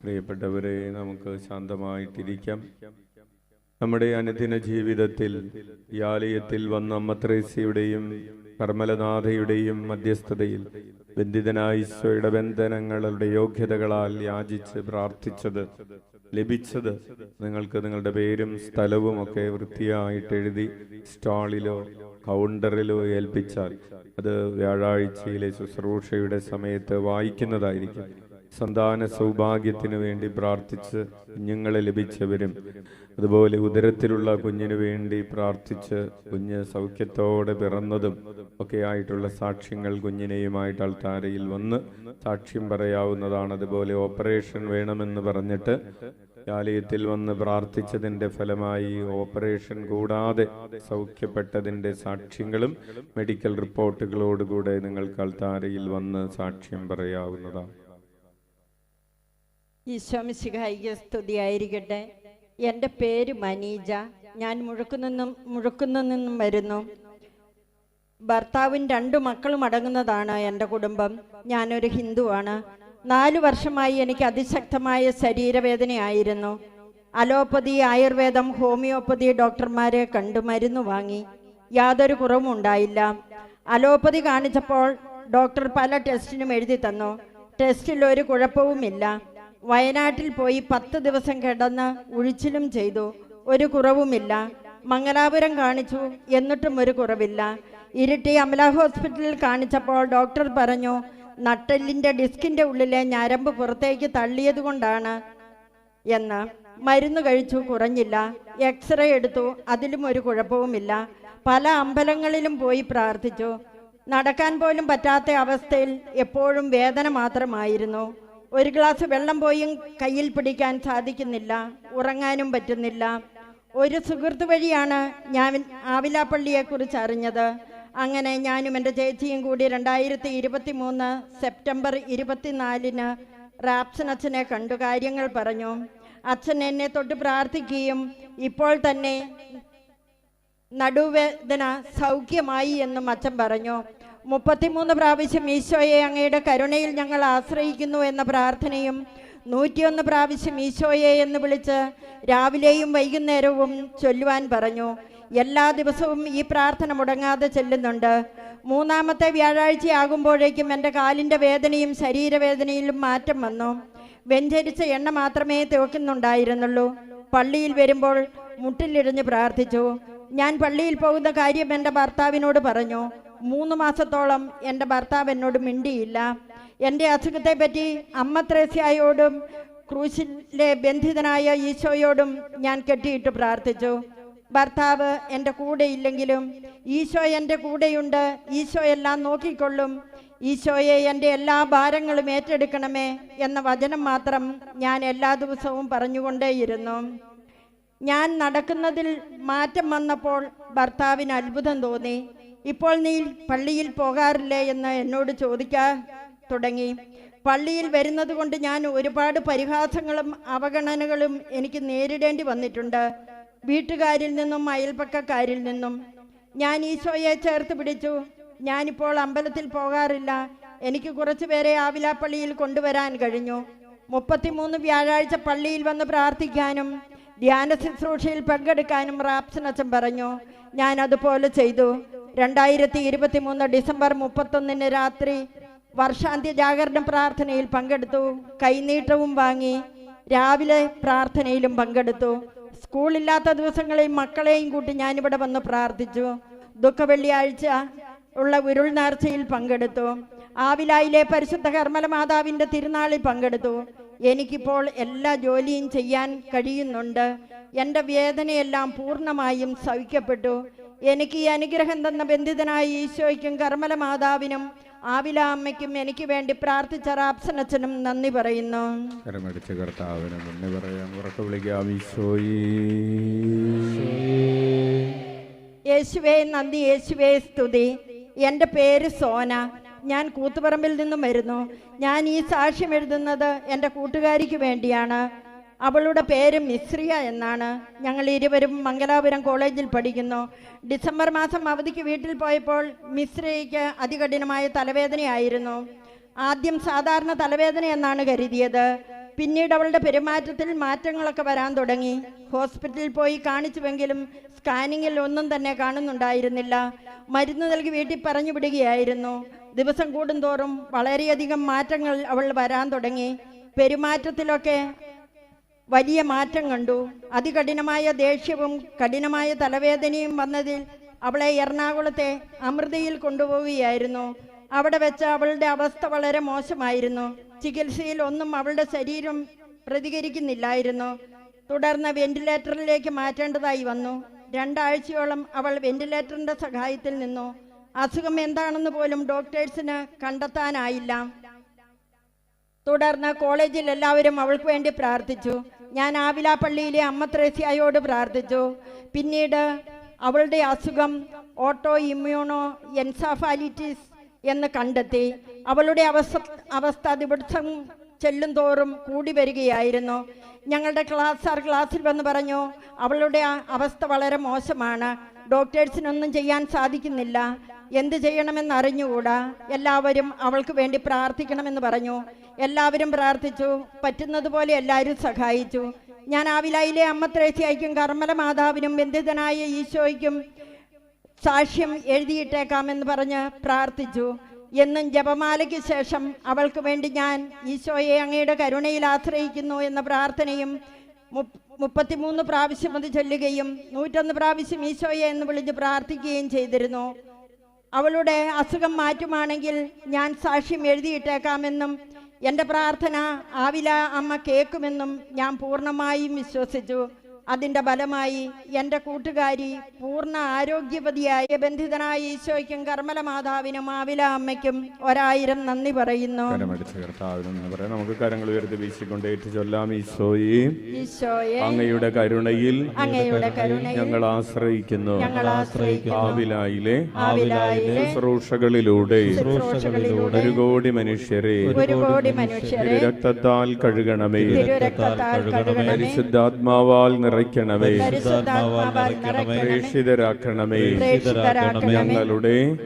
പ്രിയപ്പെട്ടവരെ, നമുക്ക് ശാന്തമായിട്ടിരിക്കാം. നമ്മുടെ അനുദിന ജീവിതത്തിൽ ഈ ആലയത്തിൽ വന്ന അമ്മ ത്രേസ്യയുടെയും കർമ്മലനാഥയുടെയും മധ്യസ്ഥതയിൽ ബന്ധിതനായ ഈശോയുടെ ബന്ധനങ്ങളുടെ യോഗ്യതകളാൽ യാചിച്ച് പ്രാർത്ഥിച്ചത് ലഭിച്ചത് നിങ്ങൾക്ക് നിങ്ങളുടെ പേരും സ്ഥലവും ഒക്കെ വൃത്തിയായിട്ട് എഴുതി സ്റ്റാളിലോ കൗണ്ടറിലോ ഏൽപ്പിച്ചാൽ അത് വ്യാഴാഴ്ചയിലെ ശുശ്രൂഷയുടെ സമയത്ത് വായിക്കുന്നതായിരിക്കും. സന്താന സൗഭാഗ്യത്തിനു വേണ്ടി പ്രാർത്ഥിച്ച് കുഞ്ഞുങ്ങളെ ലഭിച്ചവരും അതുപോലെ ഉദരത്തിലുള്ള കുഞ്ഞിനു വേണ്ടി പ്രാർത്ഥിച്ച് കുഞ്ഞ് സൗഖ്യത്തോടെ പിറന്നതും ഒക്കെ ആയിട്ടുള്ള സാക്ഷ്യങ്ങൾ കുഞ്ഞിനെയുമായിട്ട് അൾത്താരയിൽ വന്ന് സാക്ഷ്യം പറയാവുന്നതാണ്. അതുപോലെ ഓപ്പറേഷൻ വേണമെന്ന് പറഞ്ഞിട്ട് ആലയത്തിൽ വന്ന് പ്രാർത്ഥിച്ചതിൻ്റെ ഫലമായി ഓപ്പറേഷൻ കൂടാതെ സൗഖ്യപ്പെട്ടതിൻ്റെ സാക്ഷ്യങ്ങളും മെഡിക്കൽ റിപ്പോർട്ടുകളോടുകൂടെ നിങ്ങൾക്ക് അൾത്താരയിൽ വന്ന് സാക്ഷ്യം പറയാവുന്നതാണ്. ഈശോ മിശിഹായിക്ക് സ്തുതിയായിരിക്കട്ടെ. എൻ്റെ പേര് മനീജ. ഞാൻ മുഴുക്കുന്നിൽ നിന്നും വരുന്നു. ഭർത്താവും 2 മക്കളും അടങ്ങുന്നതാണ് എൻ്റെ കുടുംബം. ഞാനൊരു ഹിന്ദുവാണ്. 4 വർഷമായി എനിക്ക് അതിശക്തമായ ശരീരവേദനയായിരുന്നു. അലോപ്പതി, ആയുർവേദം, ഹോമിയോപ്പതി ഡോക്ടർമാരെ കണ്ടു മരുന്ന് വാങ്ങി. യാതൊരു കുറവും ഉണ്ടായില്ല. അലോപ്പതി കാണിച്ചപ്പോൾ ഡോക്ടർ പല ടെസ്റ്റിനും എഴുതി തന്നു. ടെസ്റ്റിൽ ഒരു കുഴപ്പവുമില്ല. വയനാട്ടിൽ പോയി 10 ദിവസം കിടന്ന് ഉഴിച്ചിലും ചെയ്തു. ഒരു കുറവുമില്ല. മംഗലാപുരം കാണിച്ചു, എന്നിട്ടും ഒരു കുറവില്ല. ഇരിട്ടി അമല ഹോസ്പിറ്റലിൽ കാണിച്ചപ്പോൾ ഡോക്ടർ പറഞ്ഞു, നട്ടെല്ലിൻ്റെ ഡിസ്കിൻ്റെ ഉള്ളിലെ ഞരമ്പ് പുറത്തേക്ക് തള്ളിയത് കൊണ്ടാണ് എന്ന്. മരുന്ന് കഴിച്ചു, കുറഞ്ഞില്ല. എക്സ്റേ എടുത്തു, അതിലും ഒരു കുഴപ്പവുമില്ല. പല അമ്പലങ്ങളിലും പോയി പ്രാർത്ഥിച്ചു. നടക്കാൻ പോലും പറ്റാത്ത അവസ്ഥയിൽ എപ്പോഴും വേദന മാത്രമായിരുന്നു. ഒരു ഗ്ലാസ് വെള്ളം പോയും കയ്യിൽ പിടിക്കാൻ സാധിക്കുന്നില്ല. ഉറങ്ങാനും പറ്റുന്നില്ല. ഒരു സുഹൃത്ത് വഴിയാണ് ഞാൻ ആവിലാപ്പള്ളിയെക്കുറിച്ച് അറിഞ്ഞത്. അങ്ങനെ ഞാനും എൻ്റെ ചേച്ചിയും കൂടി 2023 സെപ്റ്റംബർ 24 റാപ്സൻ അച്ഛനെ കണ്ടു കാര്യങ്ങൾ പറഞ്ഞു. അച്ഛൻ എന്നെ തൊട്ട് പ്രാർത്ഥിക്കുകയും ഇപ്പോൾ തന്നെ നടുവേദന സൗഖ്യമായി എന്നും അച്ഛൻ പറഞ്ഞു. 33 പ്രാവശ്യം ഈശോയെ അങ്ങയുടെ കരുണയിൽ ഞങ്ങൾ ആശ്രയിക്കുന്നു എന്ന പ്രാർത്ഥനയും 101 പ്രാവശ്യം ഈശോയെ എന്ന് വിളിച്ച് രാവിലെയും വൈകുന്നേരവും ചൊല്ലുവാൻ പറഞ്ഞു. എല്ലാ ദിവസവും ഈ പ്രാർത്ഥന മുടങ്ങാതെ ചെല്ലുന്നുണ്ട്. 3ാമത്തെ വ്യാഴാഴ്ചയാകുമ്പോഴേക്കും എൻ്റെ കാലിൻ്റെ വേദനയും ശരീരവേദനയിലും മാറ്റം വന്നു. വെഞ്ചരിച്ച എണ്ണ മാത്രമേ തേക്കുന്നുണ്ടായിരുന്നുള്ളൂ. പള്ളിയിൽ വരുമ്പോൾ മുട്ടിലിടിഞ്ഞ് പ്രാർത്ഥിച്ചു. ഞാൻ പള്ളിയിൽ പോകുന്ന കാര്യം എൻ്റെ ഭർത്താവിനോട് പറഞ്ഞു. 3 മാസത്തോളം എൻ്റെ ഭർത്താവ് എന്നോട് മിണ്ടിയില്ല. എൻ്റെ അസുഖത്തെപ്പറ്റി അമ്മ ത്രേസ്യയോടും ക്രൂശിലെ ബന്ധിതനായ ഈശോയോടും ഞാൻ കെട്ടിയിട്ട് പ്രാർത്ഥിച്ചു. ഭർത്താവ് എൻ്റെ കൂടെ ഇല്ലെങ്കിലും ഈശോ എൻ്റെ കൂടെയുണ്ട്. ഈശോ എല്ലാം നോക്കിക്കൊള്ളും. ഈശോയെ എൻ്റെ എല്ലാ ഭാരങ്ങളും ഏറ്റെടുക്കണമേ എന്ന വചനം മാത്രം ഞാൻ എല്ലാ ദിവസവും പറഞ്ഞുകൊണ്ടേയിരുന്നു. ഞാൻ നടക്കുന്നതിൽ മാറ്റം വന്നപ്പോൾ ഭർത്താവിന് അത്ഭുതം തോന്നി. ഇപ്പോൾ നീ പള്ളിയിൽ പോകാറില്ലേ എന്ന് എന്നോട് ചോദിക്കാൻ തുടങ്ങി. പള്ളിയിൽ വരുന്നത് കൊണ്ട് ഞാൻ ഒരുപാട് പരിഹാസങ്ങളും അവഗണനകളും എനിക്ക് നേരിടേണ്ടി വന്നിട്ടുണ്ട്. വീട്ടുകാരിൽ നിന്നും അയൽപ്പക്കക്കാരിൽ നിന്നും. ഞാൻ ഈശോയെ ചേർത്ത് പിടിച്ചു. ഞാനിപ്പോൾ അമ്പലത്തിൽ പോകാറില്ല. എനിക്ക് കുറച്ചു പേരെ ആവിലാപ്പള്ളിയിൽ കൊണ്ടുവരാൻ കഴിഞ്ഞു. 33 വ്യാഴാഴ്ച പള്ളിയിൽ വന്ന് പ്രാർത്ഥിക്കാനും ധ്യാന ശുശ്രൂഷയിൽ പങ്കെടുക്കാനും റാപ്സൻ അച്ഛൻ പറഞ്ഞു. ഞാൻ അതുപോലെ ചെയ്തു. 2023 ഡിസംബർ 31 രാത്രി വർഷാന്ത്യ ജാഗരണ പ്രാർത്ഥനയിൽ പങ്കെടുത്തു. കൈനീട്ടവും വാങ്ങി. രാവിലെ പ്രാർത്ഥനയിലും പങ്കെടുത്തു. സ്കൂളില്ലാത്ത ദിവസങ്ങളിൽ മക്കളെയും കൂട്ടി ഞാനിവിടെ വന്ന് പ്രാർത്ഥിച്ചു. ദുഃഖവെള്ളിയാഴ്ച ഉള്ള ഉരുൾ നേർച്ചയിൽ പങ്കെടുത്തു. ആവിലായിലെ പരിശുദ്ധ കർമ്മല മാതാവിൻ്റെ തിരുനാളിൽ പങ്കെടുത്തു. എനിക്കിപ്പോൾ എല്ലാ ജോലിയും ചെയ്യാൻ കഴിയുന്നുണ്ട്. എൻ്റെ വേദനയെല്ലാം പൂർണ്ണമായും സഹിക്കപ്പെട്ടു. എനിക്ക് ഈ അനുഗ്രഹം തന്ന ബന്ധിതനായ ഈശോയ്ക്കും കർമ്മല മാതാവിനും ആവില അമ്മയ്ക്കും എനിക്ക് വേണ്ടി പ്രാർത്ഥിച്ച റാപ്സൻ അച്ഛനും നന്ദി പറയുന്നു. യേശുവേ നന്ദി, യേശുവേ സ്തുതി. എൻ്റെ പേര് സോന. ഞാൻ കൂത്തുപറമ്പിൽ നിന്നും വരുന്നു. ഞാൻ ഈ സാക്ഷ്യം എഴുതുന്നത് എൻ്റെ കൂട്ടുകാരിക്ക് വേണ്ടിയാണ്. അവളുടെ പേര് മിശ്രിയ എന്നാണ്. ഞങ്ങൾ ഇരുവരും മംഗലാപുരം കോളേജിൽ പഠിക്കുന്നു. ഡിസംബർ മാസം അവധിക്ക് വീട്ടിൽ പോയപ്പോൾ മിശ്രിയയ്ക്ക് അതികഠിനമായ തലവേദനയായിരുന്നു. ആദ്യം സാധാരണ തലവേദന എന്നാണ് കരുതിയത്. പിന്നീട് അവളുടെ പെരുമാറ്റത്തിൽ മാറ്റങ്ങളൊക്കെ വരാൻ തുടങ്ങി. ഹോസ്പിറ്റലിൽ പോയി കാണിച്ചുവെങ്കിലും സ്കാനിങ്ങിൽ ഒന്നും തന്നെ കാണുന്നുണ്ടായിരുന്നില്ല. മരുന്ന് നൽകി വീട്ടിൽ പറഞ്ഞു വിടുകയായിരുന്നു. ദിവസം കൂടുന്തോറും വളരെയധികം മാറ്റങ്ങൾ അവൾ വരാൻ തുടങ്ങി. പെരുമാറ്റത്തിലൊക്കെ വലിയ മാറ്റം കണ്ടു. അതികഠിനമായ ദേഷ്യവും കഠിനമായ തലവേദനയും വന്നതിൽ അവളെ എറണാകുളത്തെ അമൃതയിൽ കൊണ്ടുപോവുകയായിരുന്നു. അവിടെ വെച്ച് അവളുടെ അവസ്ഥ വളരെ മോശമായിരുന്നു. ചികിത്സയിൽ ഒന്നും അവളുടെ ശരീരം പ്രതികരിക്കുന്നില്ലായിരുന്നു. തുടർന്ന് വെന്റിലേറ്ററിലേക്ക് മാറ്റേണ്ടതായി വന്നു. 2 ആഴ്ചയോളം അവൾ വെന്റിലേറ്ററിന്റെ സഹായത്തിൽ നിന്നു. അസുഖം എന്താണെന്ന് പോലും ഡോക്ടേഴ്സിന് കണ്ടെത്താനായില്ല. തുടർന്ന് കോളേജിൽ എല്ലാവരും അവൾക്ക് വേണ്ടി പ്രാർത്ഥിച്ചു. ഞാൻ ആവിലാപ്പള്ളിയിലെ അമ്മ ത്രേസ്യായോട് പ്രാർത്ഥിച്ചു. പിന്നീട് അവളുടെ അസുഖം ഓട്ടോ ഇമ്മ്യൂണോ എൻസഫാലിറ്റിസ് എന്ന് കണ്ടെത്തി. അവളുടെ അവസ്ഥ ദിവസം ചെല്ലും തോറും കൂടി വരികയായിരുന്നു. ഞങ്ങളുടെ ക്ലാസ്സിൽ വന്ന് പറഞ്ഞു, അവളുടെ അവസ്ഥ വളരെ മോശമാണ്, ഡോക്ടേഴ്സിനൊന്നും ചെയ്യാൻ സാധിക്കുന്നില്ല, എന്ത് ചെയ്യണമെന്ന് അറിഞ്ഞുകൂടാ, എല്ലാവരും അവൾക്ക് വേണ്ടി പ്രാർത്ഥിക്കണമെന്ന് പറഞ്ഞു. എല്ലാവരും പ്രാർത്ഥിച്ചു. പറ്റുന്നതുപോലെ എല്ലാവരും സഹായിച്ചു. ഞാൻ ആവിലായിലെ അമ്മ ത്രേസ്യായ്ക്കും കർമ്മല മാതാവിനും ബന്ധിതനായ ഈശോയ്ക്കും സാക്ഷ്യം എഴുതിയിട്ടേക്കാമെന്ന് പറഞ്ഞ് പ്രാർത്ഥിച്ചു. എന്നും ജപമാലയ്ക്ക് ശേഷം അവൾക്ക് വേണ്ടി ഞാൻ ഈശോയെ അങ്ങയുടെ കരുണയിൽ ആശ്രയിക്കുന്നു എന്ന പ്രാർത്ഥനയും 33 പ്രാവശ്യം അത് ചൊല്ലുകയും 101 പ്രാവശ്യം ഈശോയെ എന്ന് വിളിച്ച് പ്രാർത്ഥിക്കുകയും ചെയ്തിരുന്നു. അവളുടെ അസുഖം മാറ്റുമാണെങ്കിൽ ഞാൻ സാക്ഷ്യം എഴുതിയിട്ടേക്കാമെന്നും എൻ്റെ പ്രാർത്ഥന ആവില അമ്മ കേൾക്കുമെന്നും ഞാൻ പൂർണ്ണമായും വിശ്വസിച്ചു. അതിൻ്റെ ഫലമായി എൻ്റെ കൂട്ടുകാരി പൂർണ്ണ ആരോഗ്യവതിയായ ബന്ധിതനായ ഈശോയ്ക്കും കർമ്മല മാതാവിനും ആവില അമ്മയ്ക്കും 1000 നന്ദി പറയുന്നു. നമുക്ക് കരങ്ങൾ ഉയർത്തി വീശിക്കൊണ്ട് ഏറ്റു ചൊല്ലാം. ഈശോയെ, അങ്ങയുടെ കരുണയിൽ ഞങ്ങൾ ആശ്രയിക്കുന്നു. ആവിലായിലെ ശുശ്രൂഷകളിലൂടെ 1 കോടി മനുഷ്യരെ രക്തത്താൽ കഴുകണമേ. പരിശുദ്ധാത്മാവാൽ നിറയ്ക്കണമേ, പ്രേക്ഷിതരാക്കണമേ.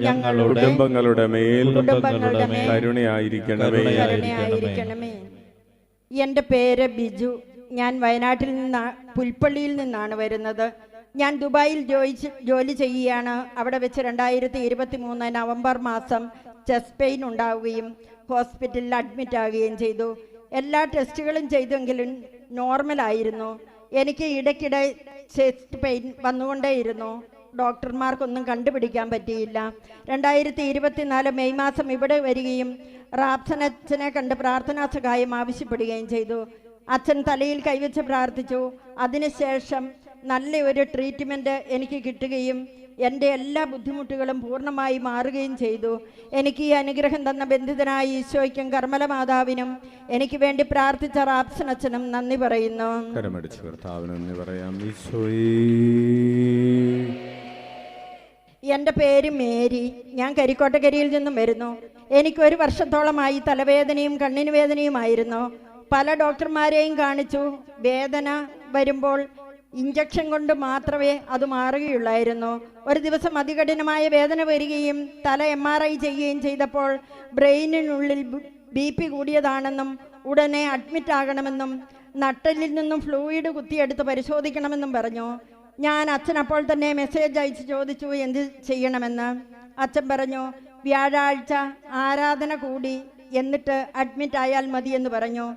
ഞങ്ങളുടെ കുടുംബങ്ങളുടെ മേൽ കരുണയായിരിക്കണമേ. എൻ്റെ പേര് ബിജു. ഞാൻ വയനാട്ടിൽ പുൽപ്പള്ളിയിൽ നിന്നാണ് വരുന്നത്. ഞാൻ ദുബായിൽ ജോലി ചെയ്യുകയാണ്. അവിടെ വെച്ച് 2023 നവംബർ മാസം ചെസ്റ്റ് പെയിൻ ഉണ്ടാവുകയും ഹോസ്പിറ്റലിൽ അഡ്മിറ്റ് ആവുകയും ചെയ്തു. എല്ലാ ടെസ്റ്റുകളും ചെയ്തെങ്കിലും നോർമലായിരുന്നു. എനിക്ക് ഇടയ്ക്കിടെ ചെസ്റ്റ് പെയിൻ വന്നുകൊണ്ടേയിരുന്നു. ഡോക്ടർമാർക്കൊന്നും കണ്ടുപിടിക്കാൻ പറ്റിയില്ല. 2024 മെയ് മാസം ഇവിടെ വരികയും റാപ്സനച്ഛനെ കണ്ട് പ്രാർത്ഥനാ സഹായം ആവശ്യപ്പെടുകയും ചെയ്തു. അച്ഛൻ തലയിൽ കൈവച്ച് പ്രാർത്ഥിച്ചു. അതിനുശേഷം നല്ല ഒരു ട്രീറ്റ്മെൻറ്റ് എനിക്ക് കിട്ടുകയും എൻ്റെ എല്ലാ ബുദ്ധിമുട്ടുകളും പൂർണ്ണമായി മാറുകയും ചെയ്തു. എനിക്ക് ഈ അനുഗ്രഹം തന്ന ബന്ധിതനായ ഈശോയ്ക്കും കർമ്മല മാതാവിനും എനിക്ക് വേണ്ടി പ്രാർത്ഥിച്ച റാപ്സനച്ഛനും നന്ദി പറയുന്നു. എൻ്റെ പേര് മേരി. ഞാൻ കരിക്കോട്ടക്കരിയിൽ നിന്നും വരുന്നു. എനിക്ക് 1 വർഷത്തോളമായി തലവേദനയും കണ്ണിന് വേദനയുമായിരുന്നു. പല ഡോക്ടർമാരെയും കാണിച്ചു. വേദന വരുമ്പോൾ ഇഞ്ചക്ഷൻ കൊണ്ട് മാത്രമേ അത് മാറുകയുള്ളായിരുന്നു. ഒരു ദിവസം അതികഠിനമായ വേദന വരികയും തല MRI ചെയ്യുകയും ചെയ്തപ്പോൾ ബ്രെയിനിനുള്ളിൽ BP കൂടിയതാണെന്നും ഉടനെ അഡ്മിറ്റ് ആകണമെന്നും നട്ടലിൽ നിന്നും ഫ്ലൂയിഡ് കുത്തിയെടുത്ത് പരിശോധിക്കണമെന്നും പറഞ്ഞു. ഞാൻ അച്ഛൻ അപ്പോൾ തന്നെ മെസ്സേജ് അയച്ച് ചോദിച്ചു എന്ത് ചെയ്യണമെന്ന്. അച്ഛൻ പറഞ്ഞു, വ്യാഴാഴ്ച ആരാധന കൂടി എന്നിട്ട് അഡ്മിറ്റ് ആയാൽ മതിയെന്ന് പറഞ്ഞു.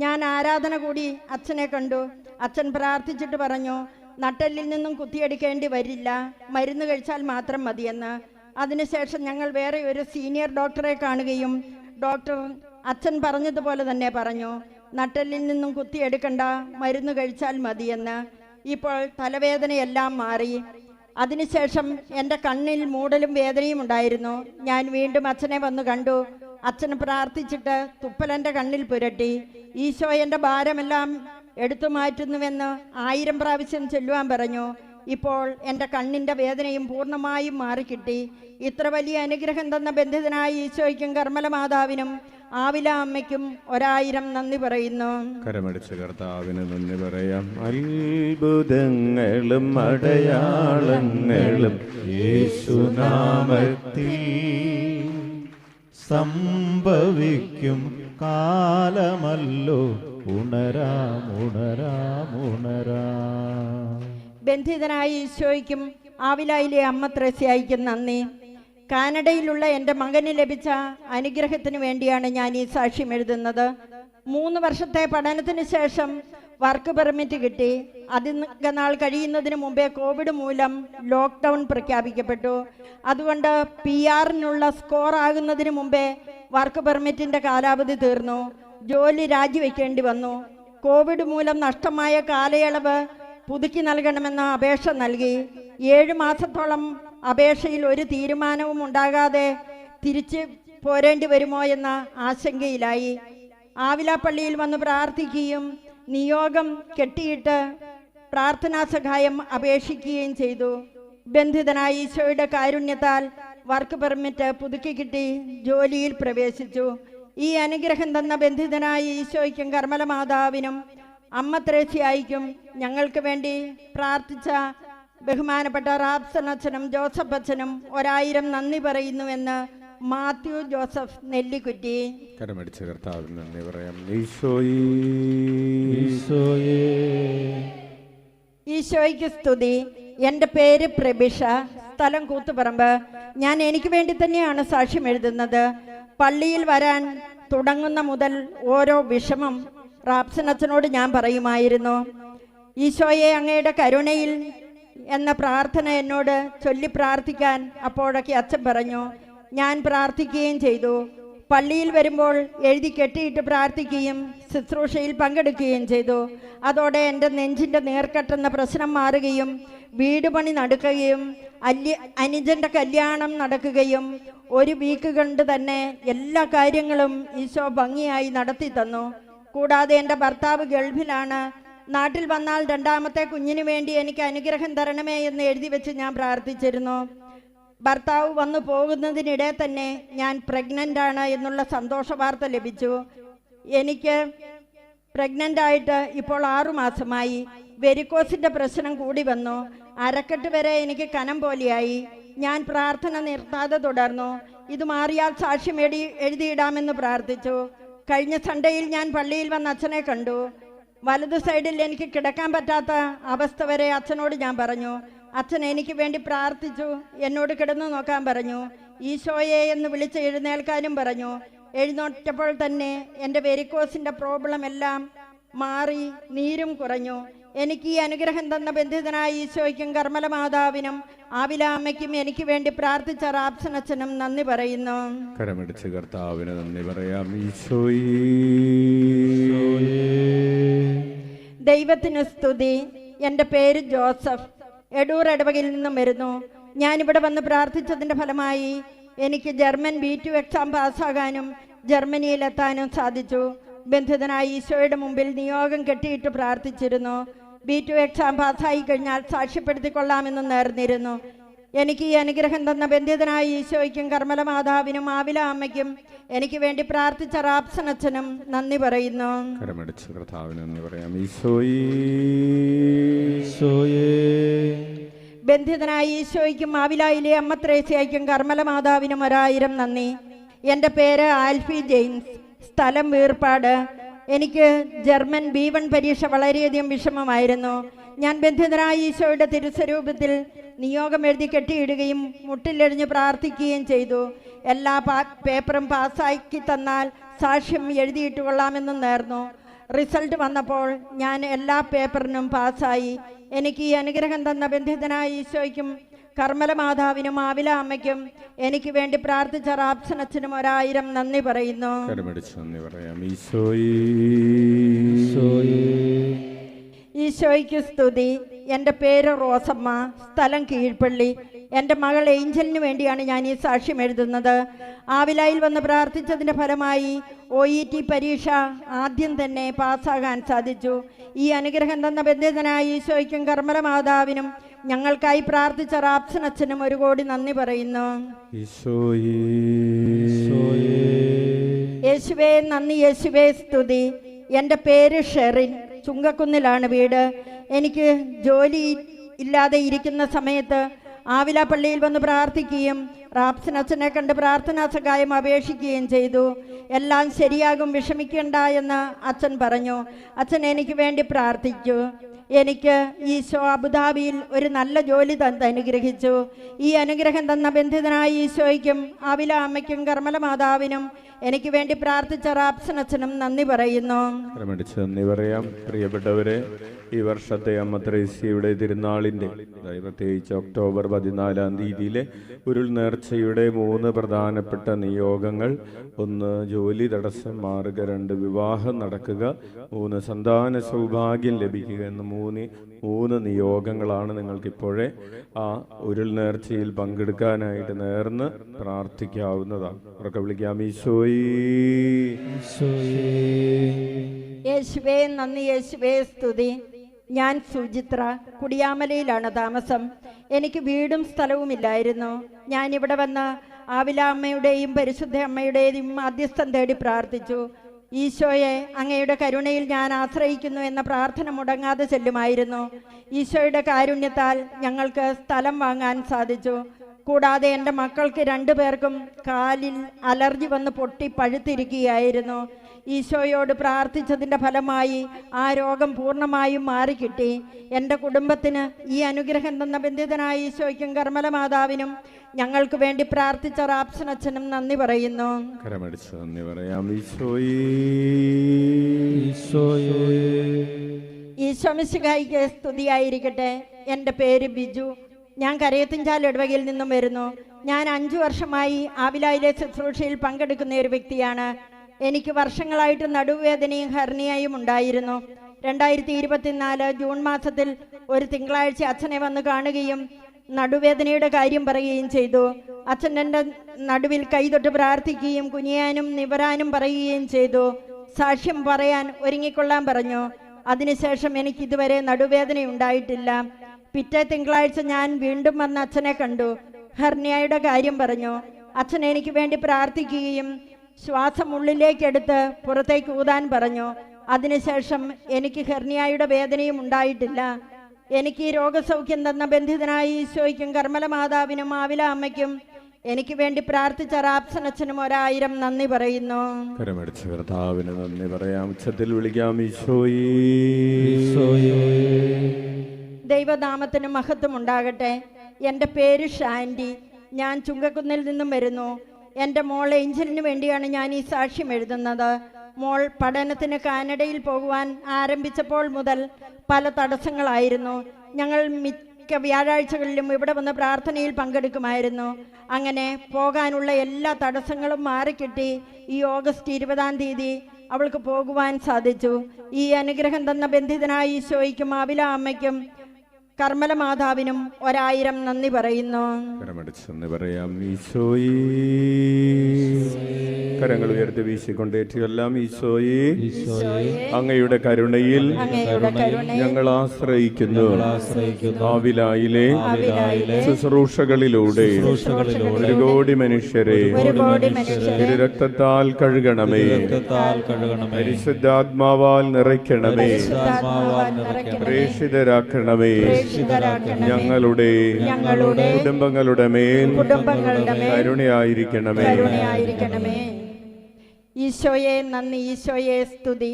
ഞാൻ ആരാധന കൂടി അച്ഛനെ കണ്ടു. അച്ഛൻ പ്രാർത്ഥിച്ചിട്ട് പറഞ്ഞു, നട്ടെല്ലിൽ നിന്നും കുത്തിയെടുക്കേണ്ടി വരില്ല, മരുന്ന് കഴിച്ചാൽ മാത്രം മതിയെന്ന്. അതിനുശേഷം ഞങ്ങൾ വേറെ ഒരു സീനിയർ ഡോക്ടറെ കാണുകയും ഡോക്ടർ അച്ഛൻ പറഞ്ഞതുപോലെ തന്നെ പറഞ്ഞു, നട്ടെല്ലിൽ നിന്നും കുത്തിയെടുക്കണ്ട, മരുന്ന് കഴിച്ചാൽ മതിയെന്ന്. ഇപ്പോൾ തലവേദനയെല്ലാം മാറി. അതിനുശേഷം എൻ്റെ കണ്ണിൽ മൂടലും വേദനയും ഉണ്ടായിരുന്നു. ഞാൻ വീണ്ടും അച്ഛനെ വന്ന് കണ്ടു. അച്ഛൻ പ്രാർത്ഥിച്ചിട്ട് തുപ്പലെൻ്റെ കണ്ണിൽ പുരട്ടി. ഈശോ എൻ്റെ ഭാരമെല്ലാം എടുത്തു മാറ്റുന്നുവെന്ന് 1000 പ്രാവശ്യം ചൊല്ലുവാൻ പറഞ്ഞു. ഇപ്പോൾ എൻ്റെ കണ്ണിൻ്റെ വേദനയും പൂർണ്ണമായും മാറിക്കിട്ടി. ഇത്ര വലിയ അനുഗ്രഹം തന്ന ബന്ധിതനായ ഈശോയ്ക്കും കർമ്മല മാതാവിനും ആവില അമ്മയ്ക്കും 1000 നന്ദി പറയുന്നു. കരമടിച്ച് കർത്താവിന് നന്ദി പറയാം. അത്ഭുതങ്ങളും അടയാളങ്ങളും യേശുനാമത്തിൽ സംഭവിക്കും കാലമല്ലോ, ഉണരാം ഉണരാം ഉണരാം. ബന്ധിതനായ ഈശോയ്ക്കും ആവിലായിലെ അമ്മ ത്രേസ്യായിക്കും നന്ദി. കാനഡയിലുള്ള എൻ്റെ മകന് ലഭിച്ച അനുഗ്രഹത്തിന് വേണ്ടിയാണ് ഞാൻ ഈ സാക്ഷ്യം എഴുതുന്നത്. 3 വർഷത്തെ പഠനത്തിന് ശേഷം വർക്ക് പെർമിറ്റ് കിട്ടി. അധിക നാൾ കഴിയുന്നതിന് മുമ്പേ കോവിഡ് മൂലം ലോക്ക്ഡൗൺ പ്രഖ്യാപിക്കപ്പെട്ടു. അതുകൊണ്ട് PR-നുള്ള സ്കോർ ആകുന്നതിന് മുമ്പേ വർക്ക് പെർമിറ്റിൻ്റെ കാലാവധി തീർന്നു. ജോലി രാജിവെക്കേണ്ടി വന്നു. കോവിഡ് മൂലം നഷ്ടമായ കാലയളവ് പുതുക്കി നൽകണമെന്ന അപേക്ഷ നൽകി. 7 മാസത്തോളം അപേക്ഷയിൽ ഒരു തീരുമാനവും ഉണ്ടാകാതെ തിരിച്ച് പോരേണ്ടി വരുമോ എന്ന ആശങ്കയിലായി. ആവില പള്ളിയിൽ വന്ന് പ്രാർത്ഥിക്കുകയും നിയോഗം കെട്ടിയിട്ട് പ്രാർത്ഥനാ സഹായം അപേക്ഷിക്കുകയും ചെയ്തു. ബന്ധിതനായ ഈശോയുടെ കാരുണ്യത്താൽ വർക്ക് പെർമിറ്റ് പുതുക്കി കിട്ടി ജോലിയിൽ പ്രവേശിച്ചു. ഈ അനുഗ്രഹം തന്ന ബന്ധിതനായ ഈശോയ്ക്കും കർമ്മല മാതാവിനും അമ്മ ത്രേസ്യായിക്കും ഞങ്ങൾക്ക് വേണ്ടി പ്രാർത്ഥിച്ച ബഹുമാനപ്പെട്ട റാബ്സൺ അച്ഛനും ജോസഫ് അച്ഛനും 1000 നന്ദി പറയുന്നുവെന്ന് മാത്യു ജോസഫ് നെല്ലിക്കുറ്റി. കരമടിച്ച് കർത്താവിന് നന്ദി പറയാം. ഈശോയ്ക്ക് സ്തുതി. എൻ്റെ പേര് പ്രഭിഷ, സ്ഥലം കൂത്തുപറമ്പ്. ഞാൻ എനിക്ക് വേണ്ടി തന്നെയാണ് സാക്ഷ്യം എഴുതുന്നത്. പള്ളിയിൽ വരാൻ തുടങ്ങുന്ന മുതൽ ഓരോ വിഷമം റാബ്സൺ അച്ഛനോട് ഞാൻ പറയുമായിരുന്നു. ഈശോയെ അങ്ങയുടെ കരുണയിൽ എന്ന പ്രാർത്ഥന എന്നോട് ചൊല്ലി പ്രാർത്ഥിക്കാൻ അപ്പോഴൊക്കെ അച്ഛൻ പറഞ്ഞു. ഞാൻ പ്രാർത്ഥിക്കുകയും ചെയ്തു. പള്ളിയിൽ വരുമ്പോൾ എഴുതി കെട്ടിയിട്ട് പ്രാർത്ഥിക്കുകയും ശുശ്രൂഷയിൽ പങ്കെടുക്കുകയും ചെയ്തു. അതോടെ എൻ്റെ നെഞ്ചിൻ്റെ നീർക്കെട്ടെന്ന പ്രശ്നം മാറുകയും വീട് പണി നടക്കുകയും അനുജൻ്റെ കല്യാണം നടക്കുകയും 1 വീക്ക് കൊണ്ട് തന്നെ എല്ലാ കാര്യങ്ങളും ഈശോ ഭംഗിയായി നടത്തി തന്നു. കൂടാതെ എൻ്റെ ഭർത്താവ് ഗൾഫിലാണ്. നാട്ടിൽ വന്നാൽ 2ാമത്തെ കുഞ്ഞിന് വേണ്ടി എനിക്ക് അനുഗ്രഹം തരണമേ എന്ന് എഴുതി വെച്ച് ഞാൻ പ്രാർത്ഥിച്ചിരുന്നു. ഭർത്താവ് വന്നു പോകുന്നതിനിടെ തന്നെ ഞാൻ പ്രഗ്നൻ്റ് ആണ് എന്നുള്ള സന്തോഷ വാർത്ത ലഭിച്ചു. എനിക്ക് പ്രഗ്നൻ്റ് ആയിട്ട് ഇപ്പോൾ 6 മാസമായി. വെരിക്കോസിൻ്റെ പ്രശ്നം കൂടി വന്നു. അരക്കെട്ട് വരെ എനിക്ക് കനം പോലെയായി. ഞാൻ പ്രാർത്ഥന നിർത്താതെ തുടർന്നു. ഇത് മാറിയാൽ സാക്ഷ്യം എഴുതിയിടാമെന്ന് പ്രാർത്ഥിച്ചു. കഴിഞ്ഞ സൺഡേയിൽ ഞാൻ പള്ളിയിൽ വന്ന് അച്ഛനെ കണ്ടു. വലതു സൈഡിൽ എനിക്ക് കിടക്കാൻ പറ്റാത്ത അവസ്ഥ വരെ അച്ഛനോട് ഞാൻ പറഞ്ഞു. അച്ഛൻ എനിക്ക് വേണ്ടി പ്രാർത്ഥിച്ചു. എന്നോട് കിടന്നു നോക്കാൻ പറഞ്ഞു. ഈശോയെ എന്ന് വിളിച്ച് എഴുന്നേൽക്കാനും പറഞ്ഞു. എഴുന്നേറ്റപ്പോൾ തന്നെ എൻ്റെ വെരിക്കോസിൻ്റെ പ്രോബ്ലം എല്ലാം മാറി, നീരും കുറഞ്ഞു. എനിക്ക് ഈ അനുഗ്രഹം തന്ന ബന്ധിതനായ ഈശോയ്ക്കും കർമ്മല മാതാവിനും ആവില അമ്മയ്ക്കും എനിക്ക് വേണ്ടി പ്രാർത്ഥിച്ച റാബ്സൺ അച്ഛനും നന്ദി പറയുന്നു. കരമടിച്ച് കർത്താവിന് നന്ദി പറയാം. ദൈവത്തിന് സ്തുതി. എൻ്റെ പേര് ജോസഫ്, എടൂർ ഇടവകയിൽ നിന്നും വരുന്നു. ഞാനിവിടെ വന്ന് പ്രാർത്ഥിച്ചതിൻ്റെ ഫലമായി എനിക്ക് ജർമ്മൻ B2 എക്സാം പാസ്സാകാനും ജർമ്മനിയിലെത്താനും സാധിച്ചു. ബന്ധിതനായ ഈശോയുടെ മുമ്പിൽ നിയോഗം കെട്ടിയിട്ട് പ്രാർത്ഥിച്ചിരുന്നു. B2 എക്സാം പാസ്സായി കഴിഞ്ഞാൽ സാക്ഷ്യപ്പെടുത്തിക്കൊള്ളാമെന്ന് നേർന്നിരുന്നു. എനിക്ക് ഈ അനുഗ്രഹം തന്ന ബന്ധിതനായ ഈശോയ്ക്കും കർമ്മല മാതാവിനും ആവില അമ്മയ്ക്കും എനിക്ക് വേണ്ടി പ്രാർത്ഥിച്ച റാബ്സൺ അച്ഛനും നന്ദി പറയുന്നു. കരമടിച്ച് കർത്താവിന് നന്ദി പറയാം. ബന്ധിതനായ ഈശോയ്ക്കും ആവിലായിലെ അമ്മ ത്രേസ്യായ്ക്കും കർമ്മല മാതാവിനും 1000 നന്ദി. എൻ്റെ പേര് ആൽഫി ജെയിംസ്, സ്ഥലം വീർപ്പാട്. എനിക്ക് ജർമ്മൻ B1 പരീക്ഷ വളരെയധികം വിഷമമായിരുന്നു. ഞാൻ ബന്ധിതനായ ഈശോയുടെ തിരുസ്വരൂപത്തിൽ നിയോഗം എഴുതി കെട്ടിയിടുകയും മുട്ടിലെറിഞ്ഞ് പ്രാർത്ഥിക്കുകയും ചെയ്തു. എല്ലാ പേപ്പറും പാസ്സാക്കി തന്നാൽ സാക്ഷ്യം എഴുതിയിട്ട് കൊള്ളാമെന്നും നേർന്നു. റിസൾട്ട് വന്നപ്പോൾ ഞാൻ എല്ലാ പേപ്പറിനും പാസ്സായി. എനിക്ക് ഈ അനുഗ്രഹം തന്ന ബന്ധിതനായ ഈശോയ്ക്കും കർമ്മല മാതാവിനും ആവില അമ്മയ്ക്കും എനിക്ക് വേണ്ടി പ്രാർത്ഥിച്ച റാബ്സൺ അച്ഛനും 1000 നന്ദി പറയുന്നു. ഈശോയ്ക്ക് സ്തുതി. എൻ്റെ പേര് റോസമ്മ, സ്ഥലം കീഴ്പള്ളി. എൻ്റെ മകൾ ഏഞ്ചലിന് വേണ്ടിയാണ് ഞാൻ ഈ സാക്ഷ്യം എഴുതുന്നത്. ആവിലായിൽ വന്ന് പ്രാർത്ഥിച്ചതിൻ്റെ ഫലമായി OET പരീക്ഷ ആദ്യം തന്നെ പാസ്സാകാൻ സാധിച്ചു. ഈ അനുഗ്രഹം തന്ന ബന്ധിതനായ ഈശോയ്ക്കും കർമ്മല മാതാവിനും ഞങ്ങൾക്കായി പ്രാർത്ഥിച്ച റാബ്സൺ അച്ഛനും 1 കോടി നന്ദി പറയുന്നു. യേശുവേ യേശുവേ നന്ദി, യേശുവേ സ്തുതി. എൻ്റെ പേര് ഷെറിൻ, ചുങ്കക്കുന്നിലാണ് വീട്. എനിക്ക് ജോലി ഇല്ലാതെ ഇരിക്കുന്ന സമയത്ത് ആവില പള്ളിയിൽ വന്ന് പ്രാർത്ഥിക്കുകയും റാപ്സൻ അച്ഛനെ കണ്ട് പ്രാർത്ഥനാ സഹായം അപേക്ഷിക്കുകയും ചെയ്തു. എല്ലാം ശരിയാകും, വിഷമിക്കേണ്ട എന്ന് അച്ഛൻ പറഞ്ഞു. അച്ഛൻ എനിക്ക് വേണ്ടി പ്രാർത്ഥിച്ചു. എനിക്ക് ഈശോ അബുദാബിയിൽ ഒരു നല്ല ജോലി തന്ന് അനുഗ്രഹിച്ചു. ഈ അനുഗ്രഹം തന്ന ബന്ധിതനായ ഈശോയ്ക്കും ആവില അമ്മയ്ക്കും കർമ്മല മാതാവിനും എനിക്ക് വേണ്ടി പ്രാർത്ഥിച്ച റാപ്സൻ അച്ഛനും നന്ദി പറയുന്നു. നന്ദി പറയാം. പ്രിയപ്പെട്ടവരെ, ഈ വർഷത്തെ അമ്മ ത്രേസ്യയുടെ തിരുനാളിൻ്റെ, പ്രത്യേകിച്ച് ഒക്ടോബർ 14 തീയതിയിലെ ഉരുൾ നേർച്ചയുടെ 3 പ്രധാനപ്പെട്ട നിയോഗങ്ങൾ: 1 ജോലി തടസ്സം മാറുക, 2 വിവാഹം നടക്കുക, 3 സന്താന സൗഭാഗ്യം ലഭിക്കുക എന്ന 3 നിയോഗങ്ങളാണ് നിങ്ങൾക്കിപ്പോഴേ ആ ഉരുൾ നേർച്ചയിൽ പങ്കെടുക്കാനായിട്ട് നേർന്ന് പ്രാർത്ഥിക്കാവുന്നതാണ്. ഉറക്കെ വിളിക്കാം: ഈശോയേ. യേശുവേ നന്ദി, യേശുവേ സ്തുതി. ഞാൻ സുചിത്ര, കുടിയാമലയിലാണ് താമസം. എനിക്ക് വീടും സ്ഥലവുമില്ലായിരുന്നു. ഞാനിവിടെ വന്ന് ആവില അമ്മയുടെയും പരിശുദ്ധ അമ്മയുടെയും മധ്യസ്ഥം തേടി പ്രാർത്ഥിച്ചു. ഈശോയെ, അങ്ങയുടെ കരുണയിൽ ഞാൻ ആശ്രയിക്കുന്നു എന്ന പ്രാർത്ഥന മുടങ്ങാതെ ചെല്ലുമായിരുന്നു. ഈശോയുടെ കാരുണ്യത്താൽ ഞങ്ങൾക്ക് സ്ഥലം വാങ്ങാൻ സാധിച്ചു. കൂടാതെ എൻ്റെ മക്കൾക്ക് 2 പേർക്കും കാലിൽ അലർജി വന്ന് പൊട്ടി പഴുത്തിരിക്കുകയായിരുന്നു. ഈശോയോട് പ്രാർത്ഥിച്ചതിൻ്റെ ഫലമായി ആ രോഗം പൂർണ്ണമായും മാറിക്കിട്ടി. എൻ്റെ കുടുംബത്തിന് ഈ അനുഗ്രഹം തന്ന ബന്ധിതനായ ഈശോയ്ക്കും കർമ്മല മാതാവിനും ഞങ്ങൾക്ക് വേണ്ടി പ്രാർത്ഥിച്ച റാപ്സൻ അച്ഛനും നന്ദി പറയുന്നു. കരമടിച്ച് നന്ദി പറയാം. ഈശോയേ. ഈശോ മിശിഹായിക്ക് സ്തുതിയായിരിക്കട്ടെ. എൻ്റെ പേര് ബിജു. ഞാൻ കരയത്തിൻചാൽ ഇടവകയിൽ നിന്നും വരുന്നു. ഞാൻ 5 വർഷമായി ആവിലയിലെ ശുശ്രൂഷയിൽ പങ്കെടുക്കുന്ന ഒരു വ്യക്തിയാണ്. എനിക്ക് വർഷങ്ങളായിട്ട് നടുവേദനയും ഹെർണിയയും ഉണ്ടായിരുന്നു. 2024 ജൂൺ മാസത്തിൽ ഒരു തിങ്കളാഴ്ച അച്ഛനെ വന്ന് കാണുകയും നടുവേദനയുടെ കാര്യം പറയുകയും ചെയ്തു. അച്ഛൻ എൻ്റെ നടുവിൽ കൈതൊട്ട് പ്രാർത്ഥിക്കുകയും കുനിയാനും നിവരാനും പറയുകയും ചെയ്തു. സാക്ഷ്യം പറയാൻ ഒരുങ്ങിക്കൊള്ളാൻ പറഞ്ഞു. അതിനുശേഷം എനിക്ക് ഇതുവരെ നടുവേദന ഉണ്ടായിട്ടില്ല. പിറ്റേ തിങ്കളാഴ്ച ഞാൻ വീണ്ടും വന്ന് അച്ഛനെ കണ്ടു. ഹെർണിയയുടെ കാര്യം പറഞ്ഞു. അച്ഛൻ എനിക്ക് വേണ്ടി പ്രാർത്ഥിക്കുകയും ശ്വാസം ഉള്ളിലേക്കെടുത്ത് പുറത്തേക്ക് ഊതാൻ പറഞ്ഞു. അതിനുശേഷം എനിക്ക് ഹെർണിയയുടെ വേദനയും ഉണ്ടായിട്ടില്ല. എനിക്ക് ഈ രോഗസൗഖ്യം തന്ന ബന്ധിതനായ ഈശോയ്ക്കും കർമ്മല മാതാവിനും ആവില അമ്മയ്ക്കും എനിക്ക് വേണ്ടി പ്രാർത്ഥിച്ച റാപ്സൻ അച്ഛനും 1000 നന്ദി പറയുന്നു. കരമടിച്ച് കർത്താവിന് നന്ദി പറയാം. ഉച്ചത്തിൽ വിളിക്കാം: ഈശോയേ. ദൈവനാമത്തിന് മഹത്വം ഉണ്ടാകട്ടെ. എൻ്റെ പേര് ഷാൻഡി. ഞാൻ ചുങ്കക്കുന്നിൽ നിന്നും വരുന്നു. എൻ്റെ മോൾ ഏഞ്ചലിന് വേണ്ടിയാണ് ഞാൻ ഈ സാക്ഷ്യം എഴുതുന്നത്. മോൾ പഠനത്തിന് കാനഡയിൽ പോകുവാൻ ആരംഭിച്ചപ്പോൾ മുതൽ പല തടസ്സങ്ങളായിരുന്നു. ഞങ്ങൾ മിക്ക വ്യാഴാഴ്ചകളിലും ഇവിടെ വന്ന് പ്രാർത്ഥനയിൽ പങ്കെടുക്കുമായിരുന്നു. അങ്ങനെ പോകാനുള്ള എല്ലാ തടസ്സങ്ങളും മാറിക്കിട്ടി. ഈ ഓഗസ്റ്റ് 20 തീയതി അവൾക്ക് പോകുവാൻ സാധിച്ചു. ഈ അനുഗ്രഹം തന്ന ബന്ധിതനായ ഈശോയ്ക്കും ആവില അമ്മയ്ക്കും കർമ്മല മാതാവിനും 1000 നന്ദി പറയുന്നു. കരങ്ങൾ ഉയർത്തി വീശിക്കൊണ്ട് ഏറ്റുകൊല്ലാം: ഈശോയേ, അങ്ങയുടെ കരുണയിൽ ഞങ്ങൾ ആശ്രയിക്കുന്നു. ആവിലായിലെ ശുശ്രൂഷകളിലൂടെ 1 കോടി മനുഷ്യരെ രക്തത്താൽ കഴുകണമേ, പരിശുദ്ധാത്മാവാൽ നിറയ്ക്കണമേ, പ്രേക്ഷിതരാക്കണമേ. ഞങ്ങളുടെ കുടുംബങ്ങളുടെ മേൽ കരുണയായിരിക്കണമേ. ഈശോയെ നന്ദി, ഈശോയെ സ്തുതി.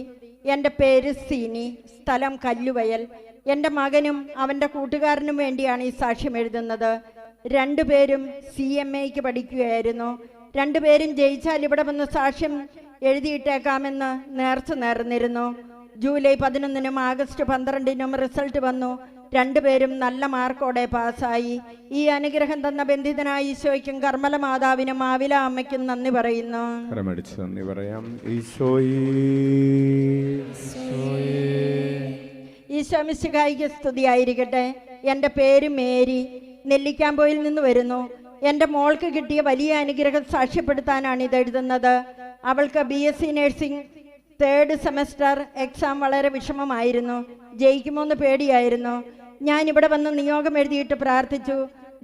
എൻ്റെ പേര് സീനി, സ്ഥലം കല്ലുവയൽ. എൻ്റെ മകനും അവൻ്റെ കൂട്ടുകാരനും വേണ്ടിയാണ് ഈ സാക്ഷ്യം എഴുതുന്നത്. 2 പേരും CMAക്ക് പഠിക്കുകയായിരുന്നു. 2 പേരും ജയിച്ചാൽ ഇവിടെ വന്ന് സാക്ഷ്യം എഴുതിയിട്ടേക്കാമെന്ന് നേർന്നിരുന്നു. ജൂലൈ 11-നും ആഗസ്റ്റ് 12-നും റിസൾട്ട് വന്നു. 2 പേരും നല്ല മാർക്കോടെ പാസ്സായി. ഈ അനുഗ്രഹം തന്ന ബന്ധിതനായ ഈശോയ്ക്കും കർമ്മല മാതാവിനും ആവില അമ്മയ്ക്കും നന്ദി പറയുന്നു. നന്ദി പറയാം. ഈശോയേ. ഈശോ മിശിഹായിക്ക് സ്തുതിയായിരിക്കട്ടെ. എൻ്റെ പേര് മേരി, നെല്ലിക്കാമ്പോയിൽ നിന്ന് വരുന്നു. എൻ്റെ മോൾക്ക് കിട്ടിയ വലിയ അനുഗ്രഹം സാക്ഷ്യപ്പെടുത്താനാണ് ഇത് എഴുതുന്നത്. അവൾക്ക് BSc nursing 3rd semester exam വളരെ വിഷമമായിരുന്നു. ജയിക്കുമോന്ന് പേടിയായിരുന്നു. ഞാനിവിടെ വന്ന് നിയോഗം എഴുതിയിട്ട് പ്രാർത്ഥിച്ചു.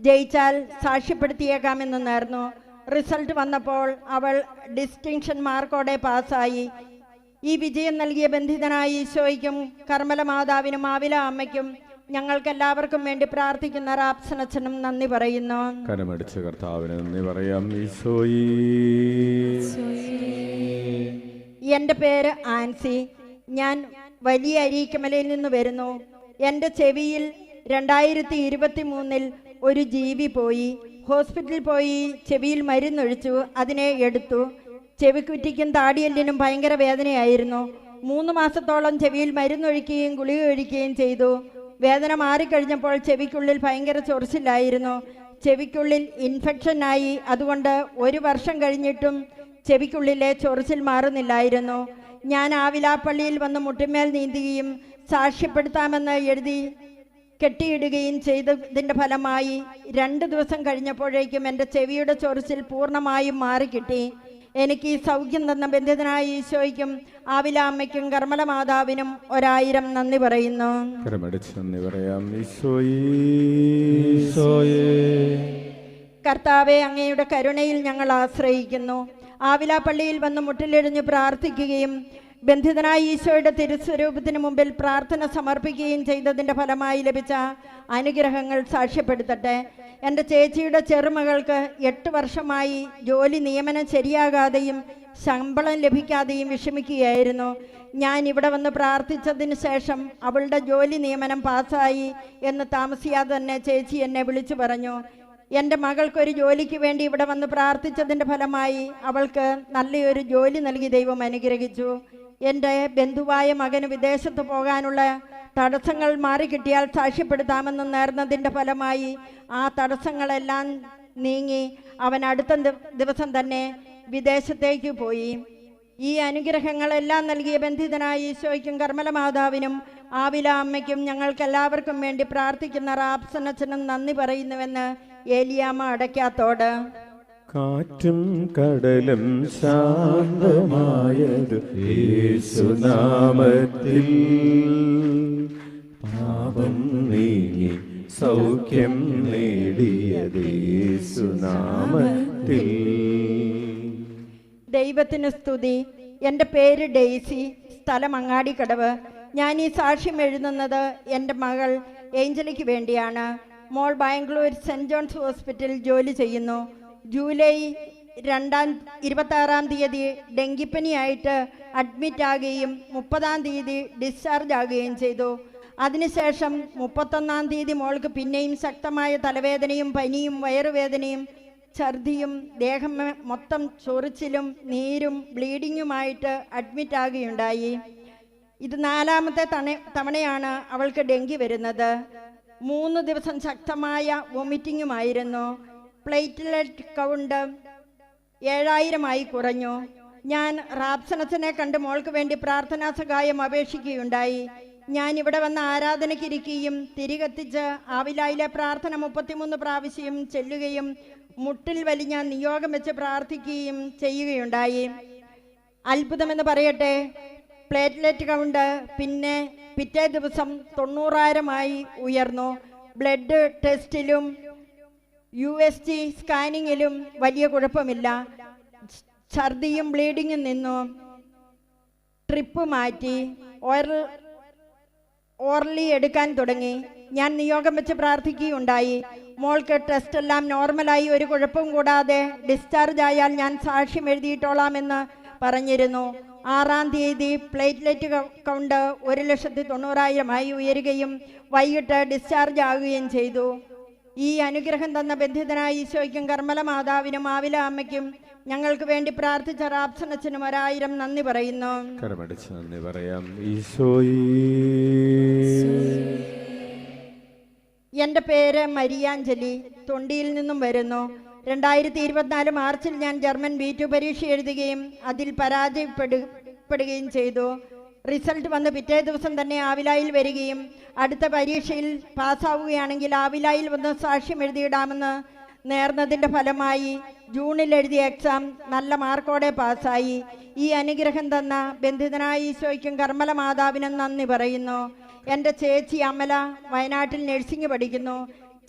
ജയിച്ചാൽ സാക്ഷ്യപ്പെടുത്തിയേക്കാമെന്ന് നേർന്നു. റിസൾട്ട് വന്നപ്പോൾ അവൾ ഡിസ്റ്റിങ്ഷൻ മാർക്കോടെ പാസ്സായി. ഈ വിജയം നൽകിയ ബന്ധിതനായ ഈശോയ്ക്കും കർമ്മല മാതാവിനും ആവില അമ്മയ്ക്കും ഞങ്ങൾക്കെല്ലാവർക്കും വേണ്ടി പ്രാർത്ഥിക്കുന്ന റാപ്സനച്ഛനും നന്ദി പറയുന്നു. കരമടിച്ച് കർത്താവിന് നന്ദി പറയാം. ഈശോയേ, എൻ്റെ പേര് ആൻസി. ഞാൻ വലിയ അരീക്കമലയിൽ നിന്ന് വരുന്നു. എൻ്റെ ചെവിയിൽ 2023 ഒരു ജീവി പോയി. ഹോസ്പിറ്റലിൽ പോയി ചെവിയിൽ മരുന്നൊഴിച്ചു, അതിനെ എടുത്തു. ചെവിക്കുറ്റിക്കും താടിയെല്ലിനും ഭയങ്കര വേദനയായിരുന്നു. 3 മാസത്തോളം ചെവിയിൽ മരുന്നൊഴിക്കുകയും ഗുളിക കഴിക്കുകയും ചെയ്തു. വേദന മാറിക്കഴിഞ്ഞപ്പോൾ ചെവിക്കുള്ളിൽ ഭയങ്കര ചൊറിച്ചിലായിരുന്നു. ചെവിക്കുള്ളിൽ ഇൻഫെക്ഷനായി. അതുകൊണ്ട് 1 വർഷം കഴിഞ്ഞിട്ടും ചെവിക്കുള്ളിലെ ചൊറിച്ചിൽ മാറുന്നില്ലായിരുന്നു. ഞാൻ ആവിലാപ്പള്ളിയിൽ വന്ന് മുട്ടിന്മേൽ നീന്തുകയും സാക്ഷ്യപ്പെടുത്താമെന്ന് എഴുതി കെട്ടിയിടുകയും ചെയ്തതിൻ്റെ ഫലമായി 2 ദിവസം കഴിഞ്ഞപ്പോഴേക്കും എൻ്റെ ചെവിയുടെ ചൊറിച്ചിൽ പൂർണ്ണമായും മാറിക്കിട്ടി. എനിക്ക് ഈ സൗഖ്യം തന്ന ബന്ധിതനായ ഈശോയ്ക്കും ആവില അമ്മയ്ക്കും കർമ്മല മാതാവിനും 1000 നന്ദി പറയുന്നു. കർത്താവെ, അങ്ങയുടെ കരുണയിൽ ഞങ്ങൾ ആശ്രയിക്കുന്നു. ആവിലാപ്പള്ളിയിൽ വന്ന് മുട്ടിലിടിഞ്ഞ് പ്രാർത്ഥിക്കുകയും ബന്ധിതനായ ഈശോയുടെ തിരുസ്വരൂപത്തിന് മുമ്പിൽ പ്രാർത്ഥന സമർപ്പിക്കുകയും ചെയ്തതിൻ്റെ ഫലമായി ലഭിച്ച അനുഗ്രഹങ്ങൾ സാക്ഷ്യപ്പെടുത്തട്ടെ. എൻ്റെ ചേച്ചിയുടെ ചെറുമകൾക്ക് 8 വർഷമായി ജോലി നിയമനം ശരിയാകാതെയും ശമ്പളം ലഭിക്കാതെയും വിഷമിക്കുകയായിരുന്നു. ഞാൻ ഇവിടെ വന്ന് പ്രാർത്ഥിച്ചതിന് ശേഷം അവളുടെ ജോലി നിയമനം പാസ്സായി എന്ന് താമസിയാതെ തന്നെ ചേച്ചി എന്നെ വിളിച്ചു പറഞ്ഞു. എൻ്റെ മകൾക്കൊരു ജോലിക്ക് വേണ്ടി ഇവിടെ വന്ന് പ്രാർത്ഥിച്ചതിൻ്റെ ഫലമായി അവൾക്ക് നല്ലൊരു ജോലി നൽകി ദൈവം അനുഗ്രഹിച്ചു. എൻ്റെ ബന്ധുവായ മകന് വിദേശത്ത് പോകാനുള്ള തടസ്സങ്ങൾ മാറിക്കിട്ടിയാൽ സാക്ഷ്യപ്പെടുത്താമെന്ന് നേർന്നതിൻ്റെ ഫലമായി ആ തടസ്സങ്ങളെല്ലാം നീങ്ങി അവൻ അടുത്ത ദിവസം തന്നെ വിദേശത്തേക്ക് പോയി. ഈ അനുഗ്രഹങ്ങളെല്ലാം നൽകിയ ബന്ധിതനായ ഈശോയ്ക്കും കർമ്മല മാതാവിനും ആവില അമ്മയ്ക്കും ഞങ്ങൾക്കെല്ലാവർക്കും വേണ്ടി പ്രാർത്ഥിക്കുന്ന റാപ്സനച്ഛനും നന്ദി പറയുന്നുവെന്ന് ഏലിയാമ്മ അടയ്ക്കാത്തോട്. കാറ്റും കടലും ശാന്തമായത് യേശുനാമത്തിൽ, പാപം നീങ്ങി സൗഖ്യം നേടിയത് യേശുനാമത്തിൽ. ദൈവത്തിന് സ്തുതി. എൻ്റെ പേര് ഡെയ്സി, സ്ഥലം അങ്ങാടിക്കടവ്. ഞാൻ ഈ സാക്ഷ്യം എഴുതുന്നത് എൻ്റെ മകൾ ഏഞ്ചലിക്ക് വേണ്ടിയാണ്. മോൾ ബാംഗ്ലൂർ സെൻറ് ജോൺസ് ഹോസ്പിറ്റലിൽ ജോലി ചെയ്യുന്നു. ജൂലൈ 26-ാം തീയതി ഡെങ്കിപ്പനിയായിട്ട് അഡ്മിറ്റ് ആകുകയും 30-ാം തീയതി ഡിസ്ചാർജ് ആകുകയും ചെയ്തു. അതിനുശേഷം 31-ാം തീയതി മോൾക്ക് പിന്നെയും ശക്തമായ തലവേദനയും പനിയും വയറുവേദനയും ഛർദിയും ദേഹം മൊത്തം ചൊറിച്ചിലും നീരും ബ്ലീഡിങ്ങുമായിട്ട് അഡ്മിറ്റ് ആകുകയുണ്ടായി. ഇത് 4ാമത്തെ തവണയാണ് അവൾക്ക് ഡെങ്കി വരുന്നത്. 3 ദിവസം ശക്തമായ വൊമിറ്റിങ്ങുമായിരുന്നു. പ്ലേറ്റ്ലെറ്റ് കൗണ്ട് 7000 കുറഞ്ഞു. ഞാൻ റാപ്സനസിനെ കണ്ട് മോൾക്ക് വേണ്ടി പ്രാർത്ഥനാ സഹായം അപേക്ഷിക്കുകയുണ്ടായി. ഞാൻ ഇവിടെ വന്ന് ആരാധനയ്ക്കിരിക്കുകയും തിരികെത്തിച്ച് ആവിലായിലെ പ്രാർത്ഥന 33 പ്രാവശ്യം ചെല്ലുകയും മുട്ടിൽ വലിഞ്ഞ നിയോഗം വെച്ച് പ്രാർത്ഥിക്കുകയും ചെയ്യുകയുണ്ടായി. അത്ഭുതമെന്ന് പറയട്ടെ, പ്ലേറ്റ്ലെറ്റ് കൗണ്ട് പിന്നെ പിറ്റേ ദിവസം 90,000 ഉയർന്നു. ബ്ലഡ് ടെസ്റ്റിലും USG സ്കാനിങ്ങിലും വലിയ കുഴപ്പമില്ല. ഛർദിയും ബ്ലീഡിങ്ങും നിന്നു. ട്രിപ്പ് മാറ്റി ഓർലി എടുക്കാൻ തുടങ്ങി. ഞാൻ നിയോഗം വെച്ച് പ്രാർത്ഥിക്കുകയുണ്ടായി. മോൾക്ക് ടെസ്റ്റ് എല്ലാം നോർമലായി ഒരു കുഴപ്പവും കൂടാതെ ഡിസ്ചാർജ് ആയാൽ ഞാൻ സാക്ഷ്യം എഴുതിയിട്ടോളാമെന്ന് പറഞ്ഞിരുന്നു. 6-ാം തീയതി പ്ലേറ്റ്ലെറ്റ് കൗണ്ട് 1,90,000 ഉയരുകയും വൈകിട്ട് ഡിസ്ചാർജ് ആകുകയും ചെയ്തു. ഈ അനുഗ്രഹം തന്ന ബന്ധിതനായ ഈശോയ്ക്കും കർമ്മല മാതാവിനും ആവില അമ്മയ്ക്കും ഞങ്ങൾക്ക് വേണ്ടി പ്രാർത്ഥിച്ച റാപ്സനച്ഛനും 1000 നന്ദി പറയുന്നു. കരമടിച്ച് നന്ദി പറയാം. ഈശോയേ, എൻ്റെ പേര് മരിയാഞ്ജലി, തൊണ്ടിയിൽ നിന്നും വരുന്നു. 2024 മാർച്ചിൽ ഞാൻ ജർമ്മൻ B2 പരീക്ഷ എഴുതുകയും അതിൽ പരാജയപ്പെടുകയും ചെയ്തു. റിസൾട്ട് വന്ന് പിറ്റേ ദിവസം തന്നെ ആവിലായിൽ വരികയും അടുത്ത പരീക്ഷയിൽ പാസ്സാവുകയാണെങ്കിൽ ആവിലായിൽ വന്ന് സാക്ഷ്യം എഴുതിയിടാമെന്ന് നേർന്നതിൻ്റെ ഫലമായി ജൂണിൽ എഴുതിയ എക്സാം നല്ല മാർക്കോടെ പാസ്സായി. ഈ അനുഗ്രഹം തന്ന ബന്ധിതനായ ഈശോയ്ക്കും കർമ്മല മാതാവിനും നന്ദി പറയുന്നു. എൻ്റെ ചേച്ചി അമല വയനാട്ടിൽ നഴ്സിംഗ് പഠിക്കുന്നു.